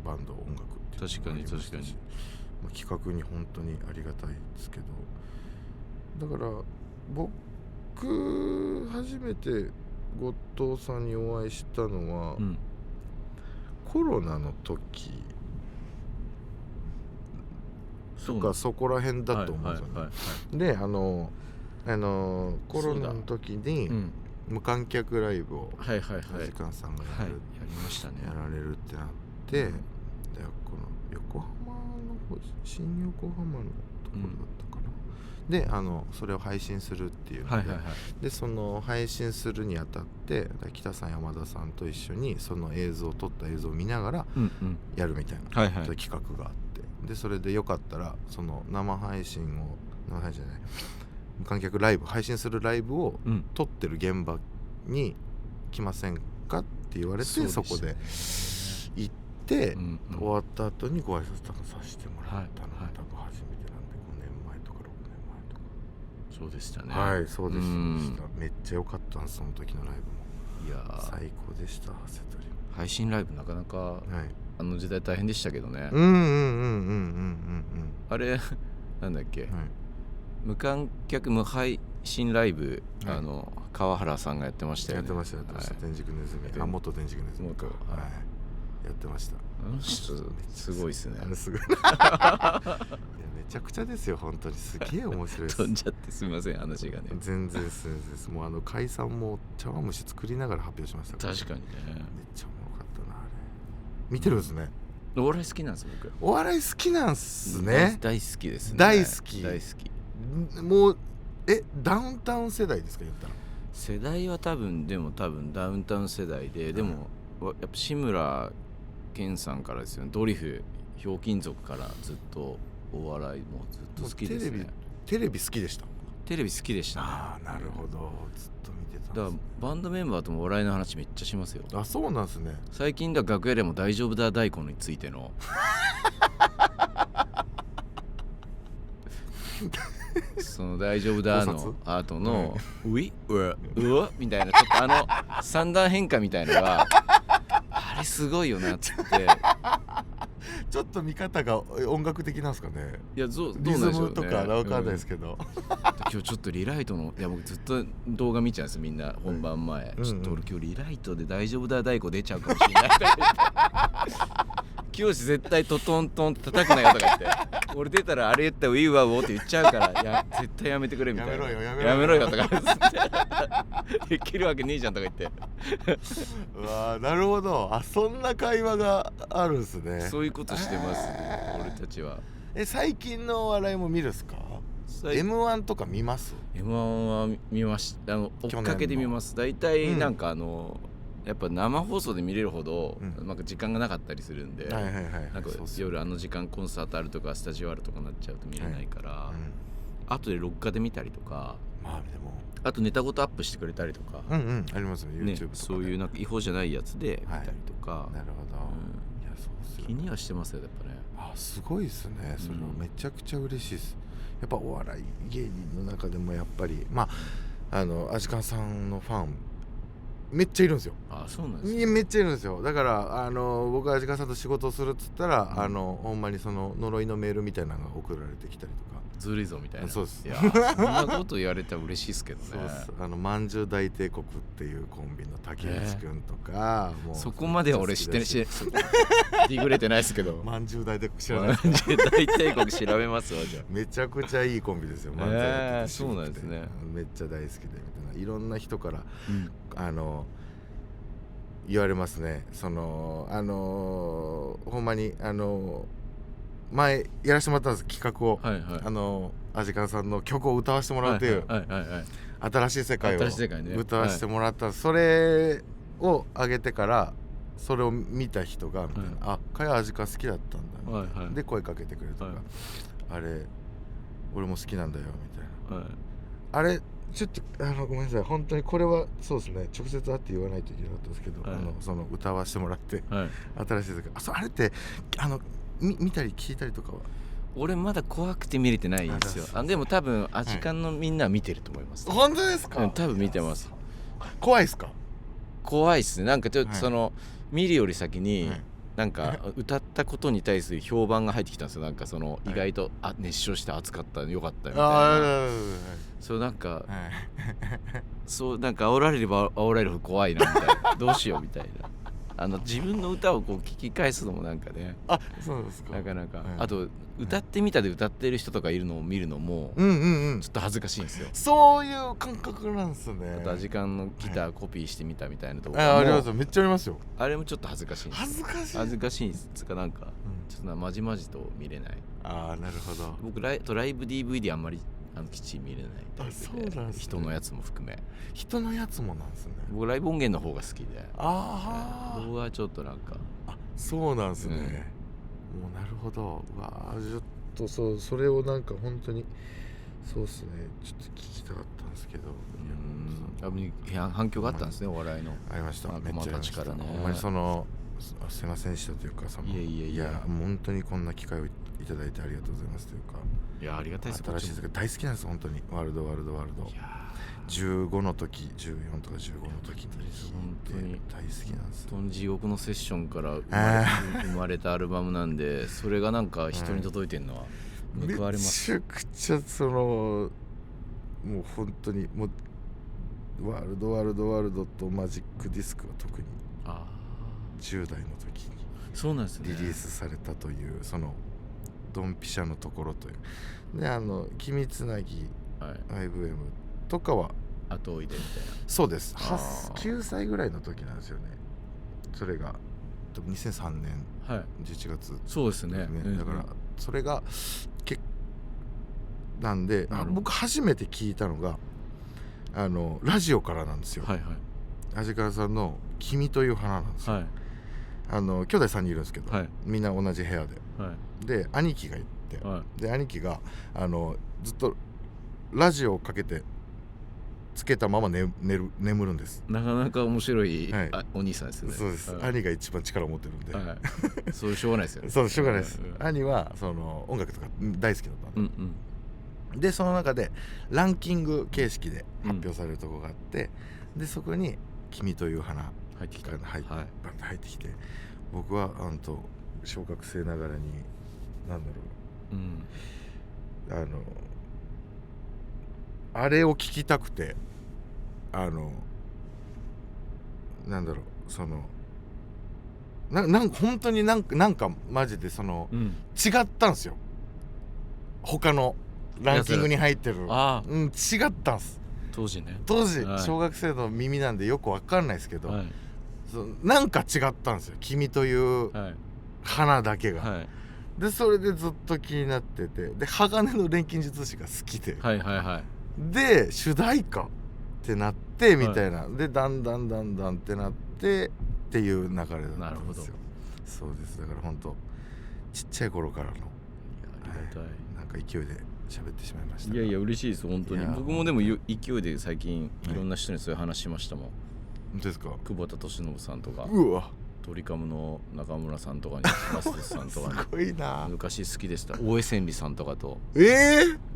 バンド音楽っていうのもありましたし、企画に本当にありがたいですけど、だから僕初めて後藤さんにお会いしたのは、コロナの時とかそこら辺だと思うんですよね。でコロナの時に無観客ライブをアジカンさんがやられるってなって、でこの横浜の方、新横浜のところだったかな、でそれを配信するっていうので、でその配信するにあたって北さん山田さんと一緒にその撮った映像を見ながらやるみたいな企画があって、でそれでよかったらその生配信じゃない無観客ライブ、配信するライブを撮ってる現場に来ませんかって言われて、そこで行って、終わった後にご挨拶とかさせてもらったのが多分初めてなんで、5年前とか6年前とか。そうでしたね。はい、そうでした。めっちゃ良かったんです、その時のライブも。いや最高でした。配信ライブなかなか、あの時代大変でしたけどね。あれなんだっけ、無観客無配信ライブ、川原さんがやってましたよね。やってました天竺ネズミ、元天竺ネズミか、やってました。すごいですね。すごいめちゃくちゃですよ、本当にすげえ面白いです。飛んじゃってすみません、話がね。全然です。もう解散も茶碗蒸し作りながら発表しましたから。確かにね。めっちゃおもろかったな、あれ。見てるんですね。お笑い好きなんです、僕。お笑い好きなんすね。大好きですね。大好き。もうダウンタウン世代ですか、言ったら。世代は多分ダウンタウン世代で、でもやっぱ志村けんさんからですよね。ドリフ、ひょうきん族からずっとお笑いもずっと好きですね。テレビ好きでした。テレビ好きでしたね。ああ、なるほど。ずっと見てたんです。だからバンドメンバーともお笑いの話めっちゃしますよ。あ、そうなんですね。最近楽屋でも大丈夫だ大根についてのその大丈夫だの後のウィうわみたいな、ちょっと三段変化みたいのがあれすごいよなっつって。ちょっと見方が音楽的なんですかね。いや、どうなんでしょうね。リズムとか分かんないですけど、今日ちょっとリライトの、いや僕ずっと動画見ちゃうんです、みんな本番前。ちょっと俺今日リライトで大丈夫だ太鼓出ちゃうかもしれない清絶対トトントンって叩くなよとか言って、俺出たらあれ言ったらウィーワーウォーって言っちゃうから、絶対やめてくれみたいな。やめろよとかできるわけねえじゃんとか言ってうわー、なるほど。そんな会話があるんですね。そういうことしてますね、俺たちは。最近のお笑いも見るっすか？ M1 とか見ます？ M1 は見ました。追っかけて見ます。大体なんかやっぱ生放送で見れるほど、なんか時間がなかったりするんで、なんか夜時間コンサートあるとかスタジオあるとかなっちゃうと見れないから、後で録画で見たりとか、あとネタごとアップしてくれたりとか、ありますよ YouTube とか、そういうなんか違法じゃないやつで見たりとか。なるほど。いや、そうっすよね。気にはしてますよ、やっぱね。すごいですね。それはめちゃくちゃ嬉しいです。やっぱお笑い芸人の中でもやっぱりアジカンさんのファンめっちゃいるんですよ。あ、そうなんですね。めっちゃいるんですよ。だから僕が味川さんと仕事をするっつったら、ほんまにその呪いのメールみたいなのが送られてきたりとか、ずるいぞみたいな。そうです。いや、そんなこと言われたら嬉しいですけどね。そうです。まんじゅう大帝国っていうコンビの竹内くんとか、もうそこまでは俺知ってるし、ディグれてないですけど。まんじゅう大帝国知らないですか。まんじゅう大帝国調べますわじゃあ。めちゃくちゃいいコンビですよ。そうなんですね。めっちゃ大好きでみたいな、いろんな人から、言われますね。そのほんまに前やらせてもらったんです、企画を。はいはい、アジカンさんの曲を歌わせてもらうという新しい世界を歌わせてもらった、それを上げてからそれを見た人がみたいな、あ、かやアジカン好きだったんだみたいな、で声かけてくれるとか、あれ俺も好きなんだよみたいな、あれちょっとごめんなさい、本当にこれはそうですね、直接会って言わないといけなかったですけど、その歌わせてもらって、新しい世界、あれって見たり聞いたりとかは？俺まだ怖くて見れてないんですよ。でも多分アジカンのみんなは見てると思います。本当ですか？多分見てます。怖いですか？怖いっすね。なんかちょっとその、見るより先に、なんか歌ったことに対する評判が入ってきたんですよ。なんかその意外と熱唱して熱かった、よかったみたいな。そうなんか、そうなんか煽られれば煽られるほど怖いなみたいな。どうしようみたいな。自分の歌をこう聞き返すのもなんかね、そうですか、なかなか、あと歌ってみたで歌ってる人とかいるのを見るのもちょっと恥ずかしいんですよ。そういう感覚なんですね。あとアジカンのギターコピーしてみたみたいなところも、ありますよ、めっちゃありますよ。あれもちょっと恥ずかしいんです。恥ずかしいっつか、なんかちょっとまじまじと見れない。なるほど。僕ライブ DVD あんまりきっちり見れないタイプで。そうなんですね。人のやつも含め。人のやつもなんですね。僕ライブ音源の方が好きで。僕はちょっとなんか。そうなんですね。もうなるほど。ちょっとそれをなんか本当にそうですね。ちょっと聞きたかったんですけど。反響があったんですね、お笑いの。ありました。めっちゃありました。ね。ほんまにすいませんでしたというか、いや本当にこんな機会をいただいてありがとうございますというか。いや、ありがたいです。新しい世界大好きなんです、本当に。ワールド15の時、14とか15の時に本当に大好きなんです。本当に地獄のセッションから生まれたアルバムなんで、それがなんか人に届いてるのは報われます。めちゃくちゃもう本当にもうワールドとマジックディスクは特に10代の時にそうなんですね、リリースされたというそのドンピシャのところというで、君つなぎ 5M とかは後追いでみたいな。そうです。9歳ぐらいの時なんですよね。それが2003年11月、そうですね。だからそれがなんで、僕初めて聞いたのがラジオからなんですよ。味川さんの「君という花」なんですよ。兄弟3人いるんですけど、みんな同じ部屋で、で兄貴がいて、で兄貴がずっとラジオをかけてつけたまま眠るんです。なかなか面白い、お兄さんですね。そうです、兄が一番力を持ってるんで、そういうしょうがないですよね。そうしょうがないです、兄はその音楽とか大好きだったんで、でその中でランキング形式で発表されるところがあって、でそこに「君という花」入ってきて、僕は小学生ながらに何だろう、あれを聞きたくて、なんだろう、その本当になんかマジでその、違ったんですよ、他のランキングに入ってる。違ったんす当時、小学生の耳なんでよく分かんないですけど、なんか違ったんですよ、君という花だけが。でそれでずっと気になってて、で鋼の錬金術師が好きで、で主題歌ってなってみたいな、でだんだんってなってっていう流れだったんですよ。そうです。だから本当ちっちゃい頃からの、なんか勢いで喋ってしまいました。いや嬉しいです本当に。僕もでも勢いで最近いろんな人にそういう話しましたもん。本当ですか？久保田利伸さんとか、トリカムの中村さんとかにマステスさんとかにすごいな。昔好きでした大江千里さんとかと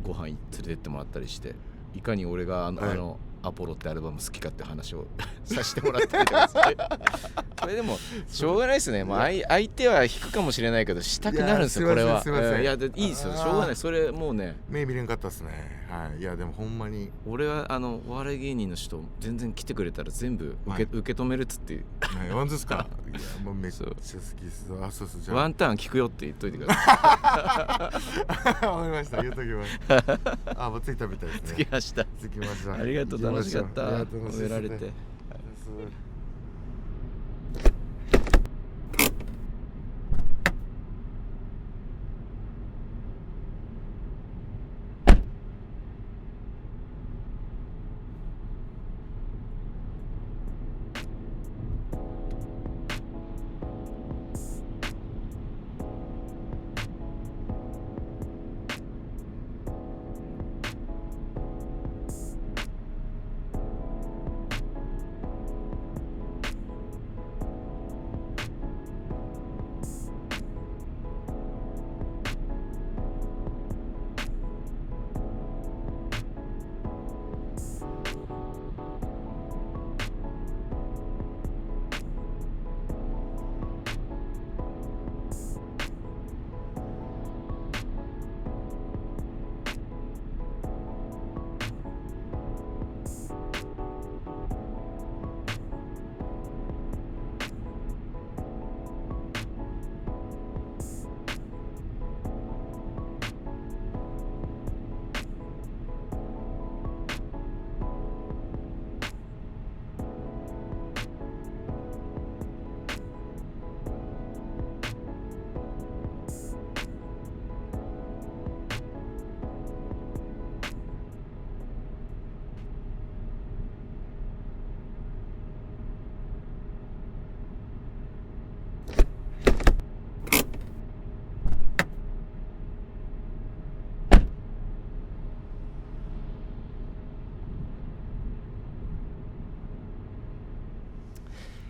ご飯連れてってもらったりして。いかに俺がアポロってアルバム好きかって話をさせてもらってるじゃないですかこれでもしょうがないですね、もう相手は引くかもしれないけどしたくなるんですよこれは。いやいいですよ、しょうがない、それもうね目見れんかったっすね。はい、いやでもほんまに俺はお笑い芸人の人全然来てくれたら全部受け止めるっつって本当ですかいやもうめっちゃ好きです。あ、そうそう、じゃあワンターン聞くよって言っといてくださいわかりました、言うときます。あ、もう着いたみたいですね。着きました。着きました。ありがとう、楽しかった。褒められて。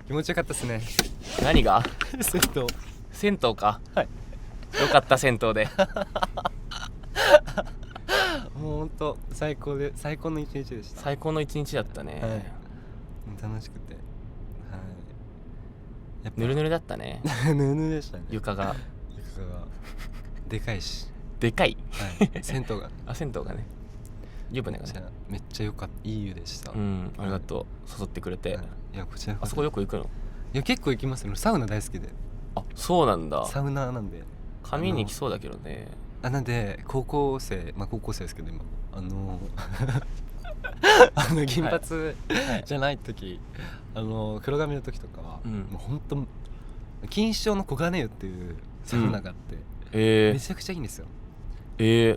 気持ちよかったですね。何が銭湯か。はい、よかった銭湯でもうほんと最高の一日でした。最高の一日だったね、はい、楽しくて、はい、やっぱぬるぬるだったねぬるぬるでしたね。床がでかいし、でかい、はい、銭湯が銭湯がね、湯船がねめっちゃよかった、いい湯でした。うん、ありがとう、誘ってくれて、はい、いやこちらあそこよく行くの？いや結構行きますよ、サウナ大好きで。あ、そうなんだ。サウナーなんで髪に来そうだけどね。なんで高校生ですけど今銀髪じゃない時、黒髪の時とかは、もうほんと錦糸町の黄金湯っていうサウナがあって、めちゃくちゃいいんですよ。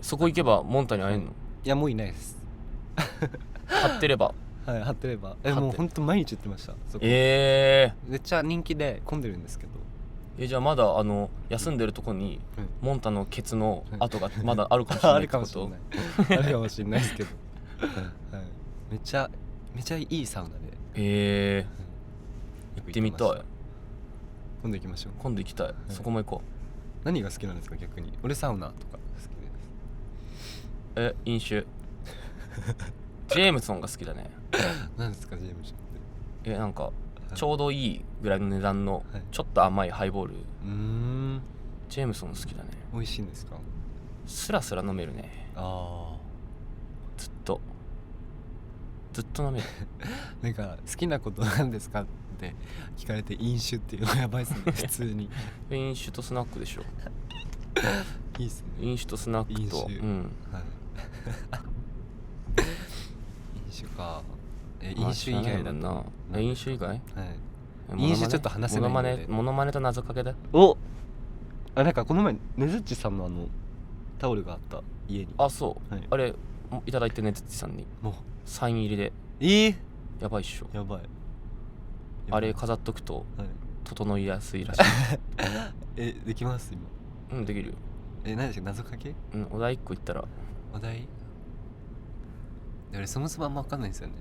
そこ行けばモンタに会えんの？いやもういないです。貼ってればはい、貼ってればもうほんと毎日言ってました。そこめっちゃ人気で混んでるんですけど。じゃあまだ休んでるとこに、モンタのケツの跡がまだあるかもしれないってこと？あるかもしれないですけど、はい、めちゃいいサウナで、行ってみたい。今度行きましょう。今度行きたい、そこも行こう。何が好きなんですか逆に？俺サウナとか好きです。飲酒ジェームソンが好きだね。何ですかジェームソンって？なんかちょうどいいぐらいの値段のちょっと甘いハイボール。ジェームソン好きだね。美味しいんですか？スラスラ飲めるね。ずっと飲めるなんか好きなことなんですかって聞かれて飲酒っていうのがやばいっすね普通に。飲酒とスナックでしょ。いいっすね。飲酒とスナックと、はい、飲酒か。飲酒以外だな。飲酒以外？はい。飲酒ちょっと話せないので。モノマネと謎かけだ。なんかこの前ねずっちさんのタオルがあった家に。あ、そう。あれいただいてねずっちさんに。もうサイン入りで。やばいっしょ。やばい。あれ飾っとくと整いやすいらしい。できます今？できるよ。何ですか謎かけ？お題1個言ったら。お題？俺そもそもあんま分かんないんですよね。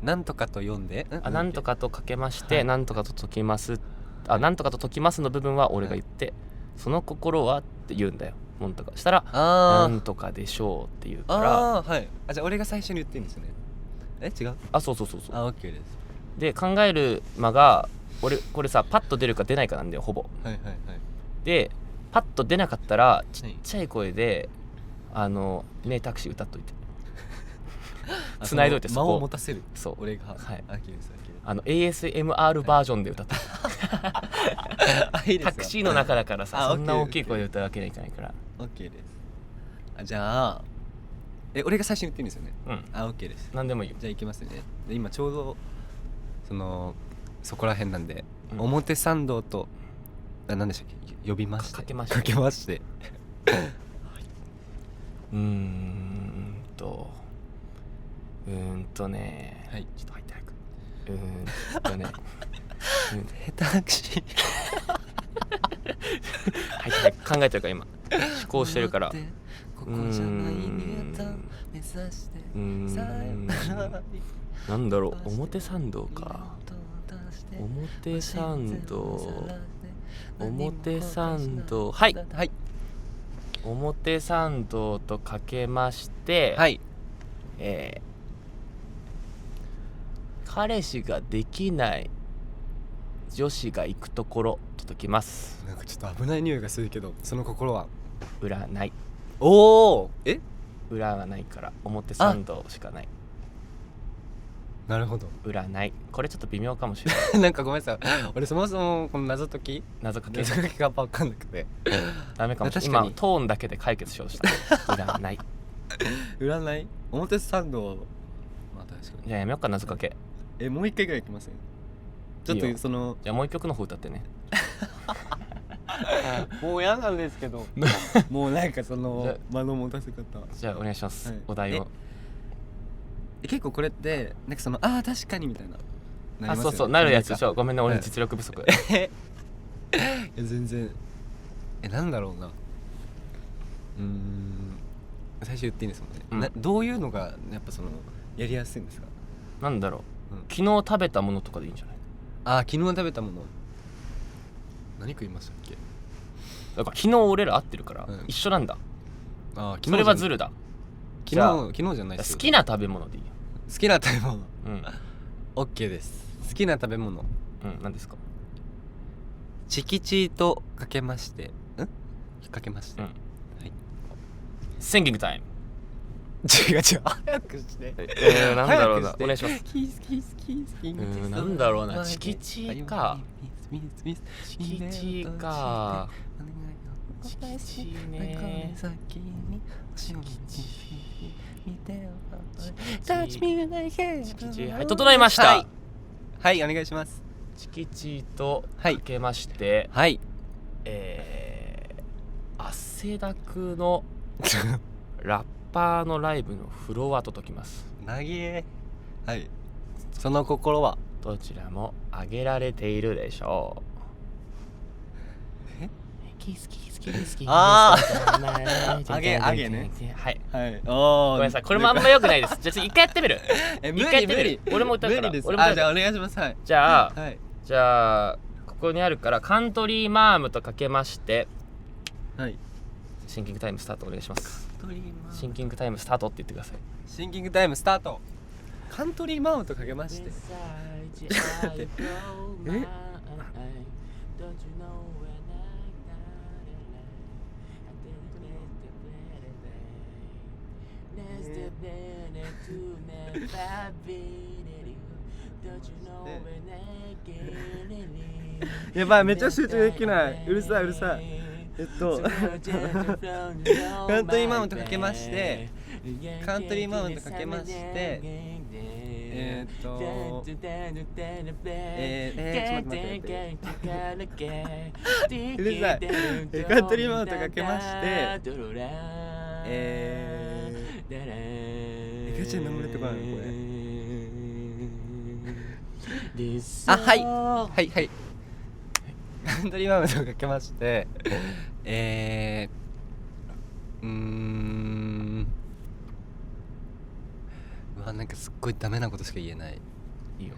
なんとかと読んで、なんとかとかけまして、なんとかと解きます。なんとかと解きますの部分は俺が言って、その心はって言うんだよ。もんとかしたらなんとかでしょうって言うから、はい、じゃあ俺が最初に言っていいんですよね。違う？そうOK です。で考える間が俺これさパッと出るか出ないかなんだよほぼ。はいはいはい。でパッと出なかったらちっちゃい声でねタクシー歌っといて繋いどいて、そこ間を持たせる。そう俺が。はい。OK です。ASMR バージョンで歌ってタクシーの中だからさ、そんな大きい声で歌うわけにはいかないから。 OK です。じゃあ俺が最初に言っていいんですよね。OK です。何でもいいよ。じゃあ行きますね。で今ちょうどそこら辺なんで、表参道と何でしたっけ、呼びましてかけましてね、はい、ちょっと入って早くタクシーはい考えてるから今思考してるから。なんだろう、表参道か。表参道、はい表参道とかけまして、はい、彼氏ができない女子が行くところと解きます。なんかちょっと危ない匂いがするけど、その心は裏ない。裏がないから表参道しかない。なるほど。裏ない。これちょっと微妙かもしれないなんかごめんなさい、俺そもそもこの謎解きが分かんなくてダメかもしれない。今トーンだけで解決しようとした裏ない裏ない。表参道はまあ確かに。じゃあやめようか、謎かけ。もう一回ぐらいいきません？ちょっとじゃあもう一曲の方歌ってねもう嫌なんですけどもうなんか間の持たせ方。じゃあお願いします、お題を。結構これってなんか確かにみたいなそうなるやつでしょ。ごめんね、俺実力不足全然なんだろうな。最初言っていいんですもんね。どういうのがやっぱやりやすいんですか？なんだろう、昨日食べたものとかでいいんじゃない？昨日食べたもの何食いましたっけ？だから昨日俺ら会ってるから一緒なんだ。それはズルだ。昨日じゃないですよ。好きな食べ物でいいよ。好きな食べ物。OK です。好きな食べ物。何ですか？チキチーとかけまして。かけまして。はい。シンキングタイム。違う早くして。なんだろうな。お願いします。キーなんだろうな。チキチーか。チキチーか。チキチーね。はい、整いました。はい、お願いします。チキチーとかけまして、はい、汗だくのラッパーのライブのフロアと解きます。投げ。はい、その心はどちらも挙げられているでしょう。あげね。はい。ごめんなさい、これもあんま良くないです。じゃあ一回やってみる。一回やってみる。俺も歌うから。じゃあお願いします。じゃあここにあるからカントリーマームとかけまして、はい。シンキングタイムスタートお願いします。シンキングタイムスタートって言ってください。シンキングタイムスタート。カントリーマームとかけまして。やばい、めっちゃ集中できない。うるさい。カントリーマームとかけまして、ちょっと待ってうるさい。カントリーマームとかけまして、ちゃん何も出てこないのこれ。はいカントリーマームとかけましてなんかすっごいダメなことしか言えない。いいよ。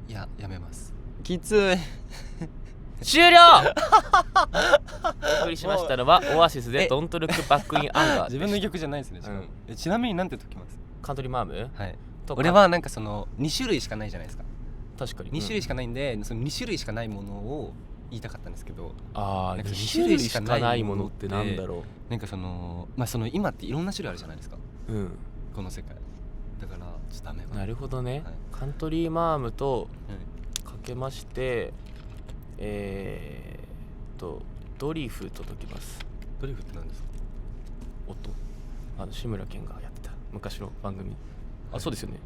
いや、やめます。きつい終了お送りしましたのはオアシスで Don't Look Back in Anger 自分の曲じゃないですね、ちなみになんて解きます？カントリーマーム？はい。俺はなんかその2種類しかないじゃないですか。確かに2種類しかないんで、その2種類しかないものを言いたかったんですけど、なんか2種類しかないものってなんだろう。なんかそのまあその今っていろんな種類あるじゃないですか、この世界だからちょっとダメかなるほどね、カントリーマームとかけまして、ドリフと解きます。ドリフって何ですか？音、志村けんがやってた昔の番組。そうですよね。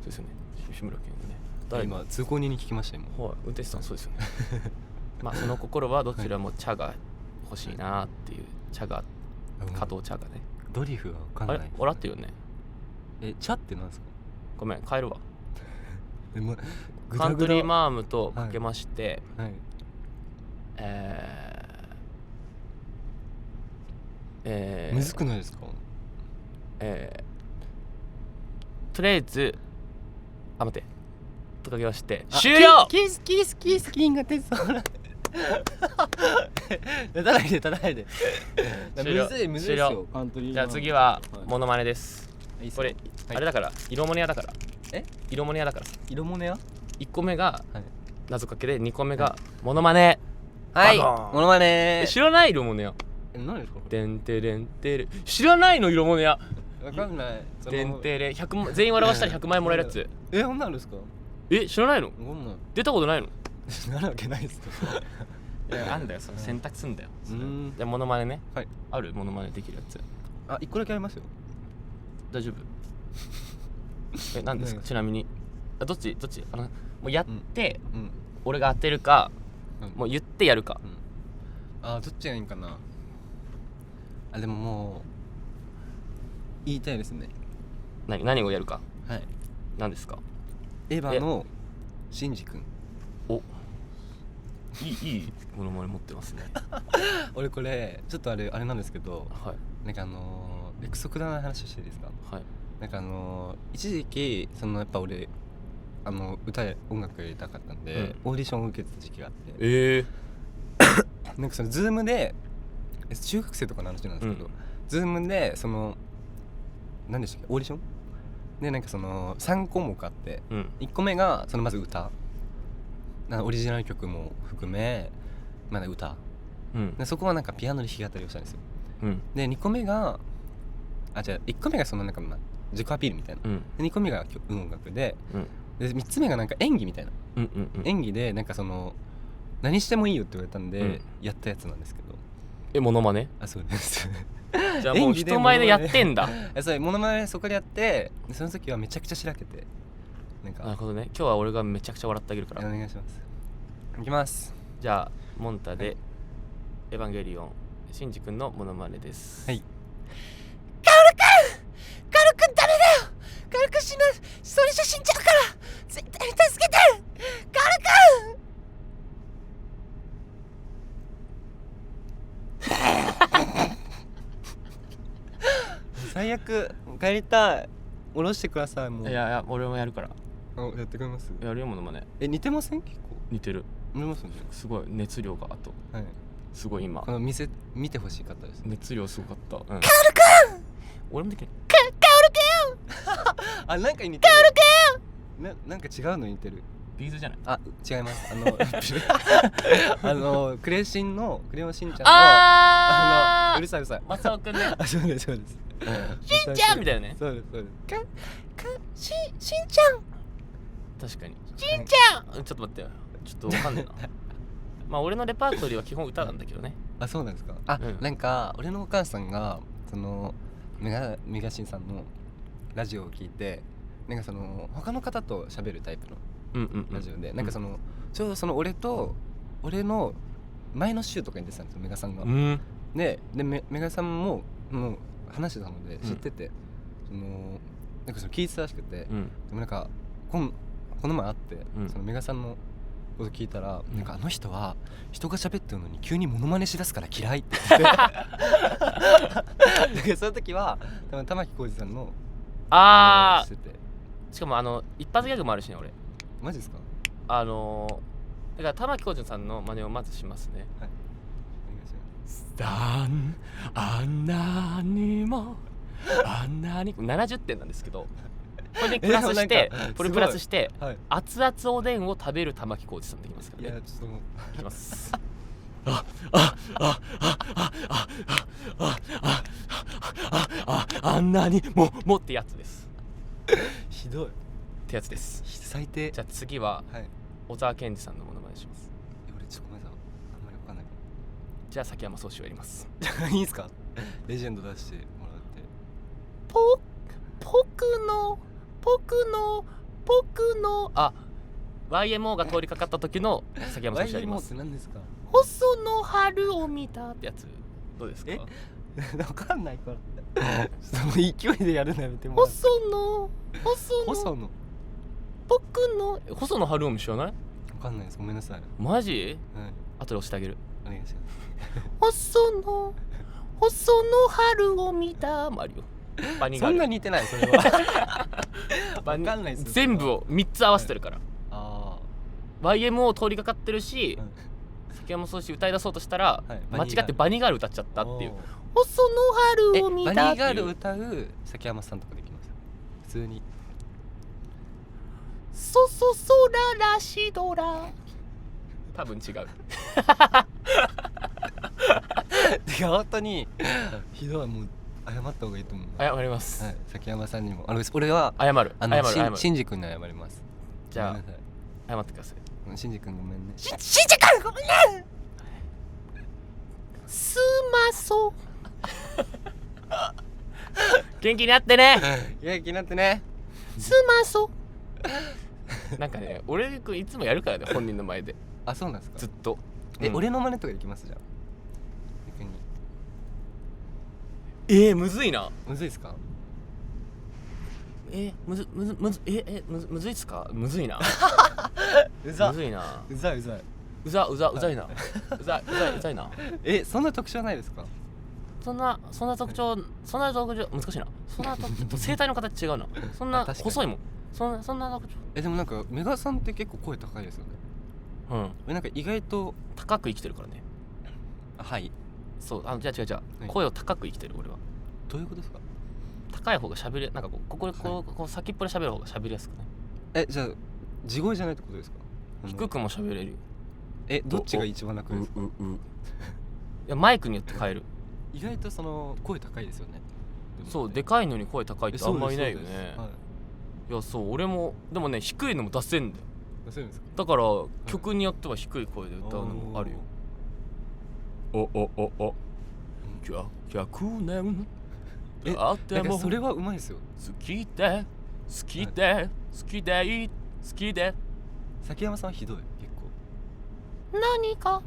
そうですよね。志村けんがね。今通行人に聞きました今。運転手さんそうですよね。まあその心はどちらも茶が欲しいなっていう茶が加藤茶がね。ドリフは分かんない。あれ笑ってるよね。茶ってなんですか？ごめん帰るわ。カントリーマームとかけまして、むずくないですか？とりあえず待ってとかけまして終了。キスキンが手相立たないでむずいっすよ。じゃあ次はモノマネです。これあれだから色モネ屋だから。色モネ屋だから。色モネ屋1個目が謎かけで2個目がモノマネ。はいモノマネ。知らない色モネ屋。何ですか？てんてれんてれ。知らないの色モネ屋。わかんない。てんてれ100全員笑わしたら100万円もらえるやつ。こんなんですか？知らないの？こんなん出たことないの？なるわけないですか？あんだよ、その選択すんだよ。でモノマネね。あるモノマネできるやつ。1個だけありますよ。大丈夫？何ですか？ちなみにどっちもうやって俺が当てるかもう言ってやるか。どっちがいいんかな。でももう言いたいですね。何をやるか。はい何ですか？エヴァのシンジ君。いいものまね持ってますね。俺これちょっとあれなんですけど、なんか約束だな話していいですか？なんか一時期やっぱ俺音楽やりたかったんで、オーディションを受けてた時期があって、なんかそのズームで中学生とかの話なんですけど、ズームで何でしたっけ、オーディションでなんか3項目あって、1個目がまず歌、オリジナル曲も含めまだ歌、でそこはなんかピアノで弾き語りをしたんですよ。で2個目が1個目がなんか自己アピールみたいな、で2個目が音楽で、で3つ目がなんか演技みたいな、演技でなんか何してもいいよって言われたんで、やったやつなんですけど。モノマネ？そうです。じゃあもう人前でやってんだ。そうモノマネそこでやって、その時はめちゃくちゃしらけて、なんかなるほどね。今日は俺がめちゃくちゃ笑ってあげるから。お願いします。いきます。じゃあモンタでエヴァンゲリオンシンジ君のモノマネです。はい。カオルくんダメだよ。カオルくんそれじゃ死んじゃうから絶対に助けてカオルくん。最悪帰りたい。下ろしてください。もういや俺もやるから。やってくれます？やるよモノマネ。似てません？結構似てる。似てますね。すごい熱量がすごい今見てほしかったです。熱量すごかった。カオルくん。俺もできる。カオルくん。なんか似てる。カオルくん。なんか違うの似てる。ビーズじゃない？違います。クレヨンしんちゃんのうるさい。マサオくんね。そうです。しんちゃんみたいなね。そうです。しんちゃん。確かに。しんちゃん。ちょっと待って。ちょっとわかんないな。まあ俺のレパートリーは基本歌なんだけどね。そうなんですか。なんか俺のお母さんがメガシンさんのラジオを聞いて、なんか他の方と喋るタイプのラジオで、なんかちょうど俺の前の週とかに出てたんですよ、メガさんが。でメガさんもう話してたので知ってて、なんか聞いてたらしくて、でもなんかこの前会って、メガさんのこと聞いたら、なんかあの人は人が喋ってるのに急にモノマネしだすから嫌いって言ってだからその時は玉置浩二さんのしてて、しかも一発ギャグもあるしね俺。マジですか？だから玉置浩二さんの真似をまずしますね。はい、お願いします。あんなにもあんなに70点なんですけど、これにプラスしてこれプラスして、はい、熱々おでんを食べる玉置浩二さんできますからね。いやちょっともういきます。あんなにもってやつです。ひどいってやつです。最低。じゃあ次は、はい、小沢健二さんのモノマネします。俺ちょっとごめんなさい、あんまりわかんない。じゃあ崎山宗志をやります。いいんすか？レジェンド出してもらって。僕のYMO が通りかかった時の崎山宗志やります。YMO って何ですか？細野春を見たってやつどうですか？わかんないからその勢いでやるのやめてもらう。細野僕の細野晴臣知らない？わかんないです、ごめんなさい。マジ？はい、後で押してあげる。お願いします。細野春を見たもあるよ。バニガルそんな似てないそれはわかんないです。全部を3つ合わせてるから、はい、YMO 通りかかってるし、崎山宗志歌い出そうとしたら、はい、間違ってバニガール歌っちゃったっていう。細野春を見たっていう。バニガール歌う崎山さんとかできます普通に。そららしどら多分違うてか本当にひどい。もう謝った方がいいと思う。謝ります、はい、崎山さんにも。俺は謝るシンジ君に謝ります。じゃあ謝ってください。シンジ君ごめんね。シンジ君ごめんね。すまそ元気になってね。元気になってね。すまそなんかね、俺くんいつもやるからね、本人の前で。あ、そうなんですか。ずっと。俺の真似とかできますじゃん。むずいな。むずいっすか？むずいっすか？むずいな。むずいな。うざいな。うざいな。そんな特徴ないですか？そんな特徴難しいな。そんな声帯の形違うな。そんな細いもん。そんな特徴。でもなんかメガさんって結構声高いですよね。なんか意外と高く生きてるからね。はい。そう、じゃあ、はい、声を高く生きてる俺は。どういうことですか？高い方が喋れ、なんかここでこう先っぽで喋る方が喋りやすくね。じゃあ地声じゃないってことですか？低くも喋れるよ。どっちが一番楽ですか？いや、マイクによって変える。意外とその声高いですよね。そう、でかいのに声高いってあんまいないよね。はい、いや、そう俺もでもね、低いのも出せんだよ。出せるんですか？だから曲によっては低い声で歌うのもあるよ。100年あってもそれはうまいですよ。好きで崎山さんはひどい結構。何か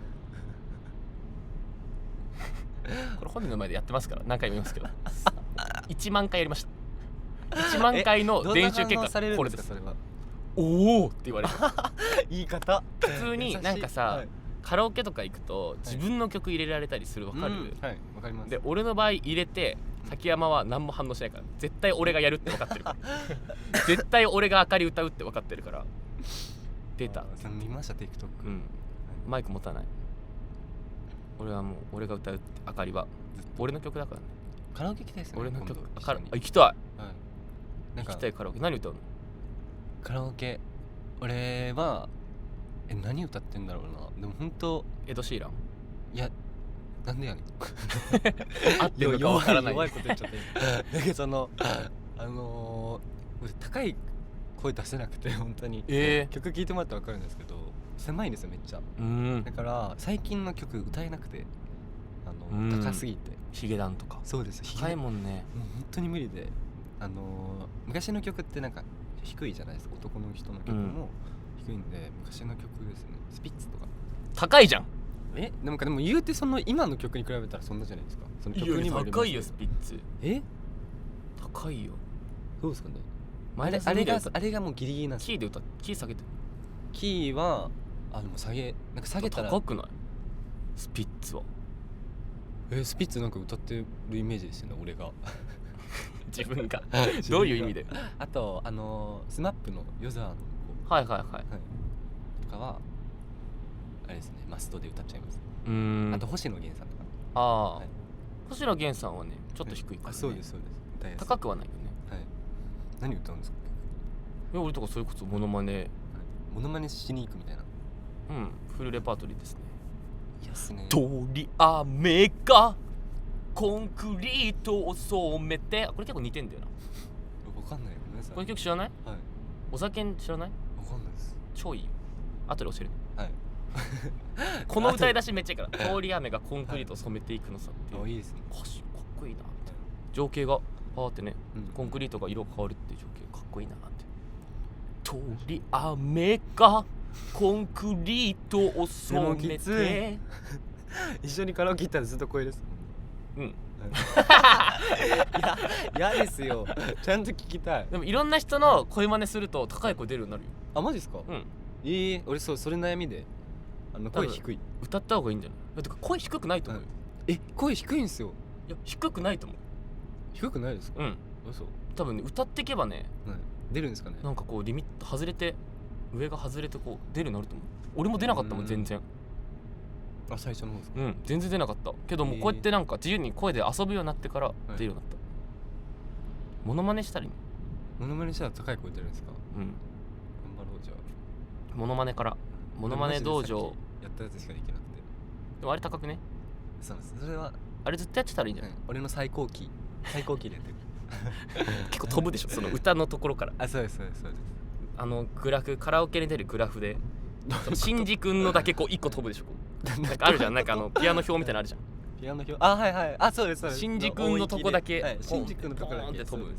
これ本人の前でやってますから何回も言いますけど1万回やりました。1万回の練習結果これです。それはおおって言われる言い方普通になんかさ、カラオケとか行くと自分の曲入れられたりする。わかる？はい、わかります。で、俺の場合入れて崎山は何も反応しないから、絶対俺がやるって分かってるから絶対俺があかり歌うって分かってるから出た。見ました TikTok。マイク持たない。俺はもう俺が歌うってあかりは俺の曲だからね。カラオケ行きたいですね。俺の曲行きたい。なんか行きたい。カラオケ何歌うの？カラオケ俺は何歌ってんだろうな。でも本当エド・シーラン。いや、なんでやねん合ってるのか分からない。弱いこと言っちゃってだけどその俺高い声出せなくて本当に、曲聴いてもらったら分かるんですけど狭いんですよめっちゃ。だから最近の曲歌えなくて高すぎて。ヒゲダンとか。そうです。高いもんね。もう本当に無理で昔の曲ってなんか低いじゃないですか。男の人の曲も低いんで、昔の曲ですね。スピッツとか高いじゃん。でも言うてその今の曲に比べたらそんなじゃないですか。その曲にも高いよスピッツ。高いよ。どうですかね。あれがもうギリギリなんです。キーで歌って、キー下げて。キーはでも下げたら高くない？スピッツは。スピッツなんか歌ってるイメージですよね俺が自分がどういう意味で？あとスマップの夜空のはいとかはあれですね、マストで歌っちゃいます。あと星野源さんとか。はい、星野源さんはねちょっと低いからね。そうですそうです。高くはないよね。はい。何歌うんですか？いや俺とかそれこそモノマネしに行くみたいな。フルレパートリーですね。いやっすね。鳥雨がコンクリートを染めて、これ結構似てんだよな。わかんないよね。この曲知らない？はい。お酒知らない？わかんないです。超いいよ。後で教えるね。はい。この歌い出しめっちゃいいから。通り雨がコンクリートを染めていくのさっていう。いいですね。かっこいいなみたいな。情景がパーってね、コンクリートが色変わるっていう情景かっこいいなって。通り雨がコンクリートを染めて一緒にカラオケ行ったらずっと声です。いやですよ。ちゃんと聞きたい。でもいろんな人の声真似すると高い声出るようになるよ。あ、マジですか？俺それ悩みで声低い。歌った方がいいんじゃない？だって声低くないと思うよ。声低いんすよ。いや低くないと思う。低くないですか？嘘。多分ね歌っていけばね出るんですかね。なんかこうリミット外れて上が外れてこう出るようになると思う。俺も出なかったもん全然。最初の方ですか？全然出なかったけどもこうやってなんか自由に声で遊ぶようになってから出るようになった。モノマネしたりね。モノマネしたら高い声出るんですか？頑張ろうじゃあ。モノマネからモノマネ道場やったやつしかできなくて。でもあれ高くね？そうです。それはあれずっとやってたらいいんじゃない？俺の最高期でやってる。結構飛ぶでしょその歌のところから。そうです。グラフカラオケに出るグラフでシンジ君のだけこう1個飛ぶでしょ。なんかあるじゃん、なんかピアノ表みたいなのあるじゃん。ピアノ表、はい、そうです。シンジ君のとこだけシンジ君のとこだけ飛ぶ。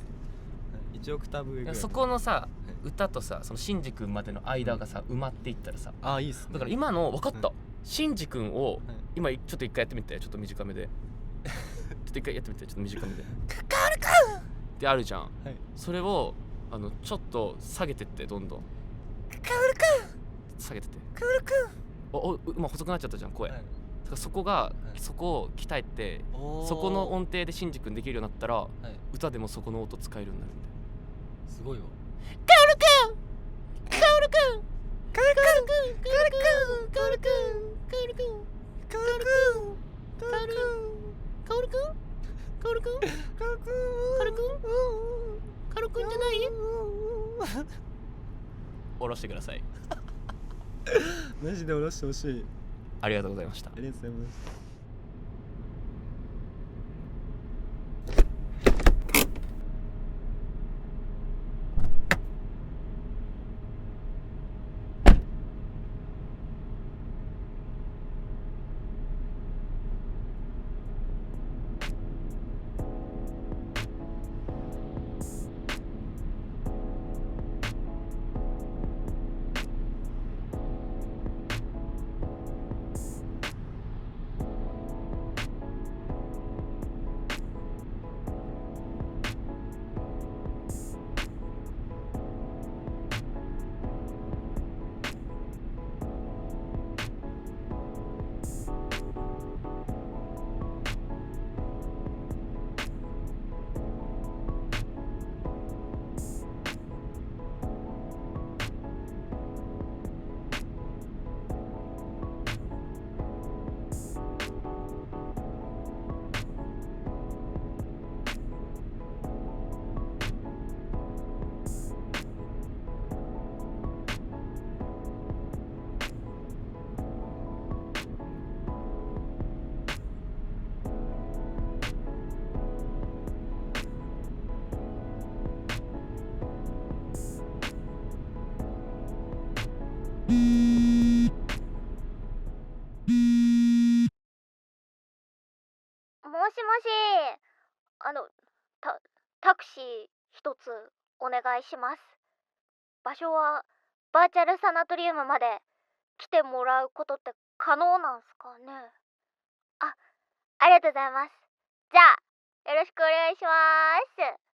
1オクターブ上ぐらい。そこのさ歌とさそのシンジ君までの間がさ埋まっていったらさ、いいっすね。だから今の分かった、シンジ君を今ちょっと一回やってみて、ちょっと短めでちょっと一回やってみて、ちょっと短めでカル君ってあるじゃん。それをちょっと下げてってどんどんカル君下げててカル君今細くなっちゃったじゃん声。そこを鍛えてそこの音程でシンジ君できるようになったら歌でもそこの音使えるようになるんだよ。すごいわ。カル君カル君カル君カル君カル君カル君カル君カル君カル君カル君カル君カル君カル君じゃない？下ろしてください。マジで下ろしてほしい。ありがとうございました。ありがとうございます。タクシー一つお願いします。場所はバーチャルサナトリウムまで来てもらうことって可能なんすかね？ありがとうございます。じゃあよろしくお願いします。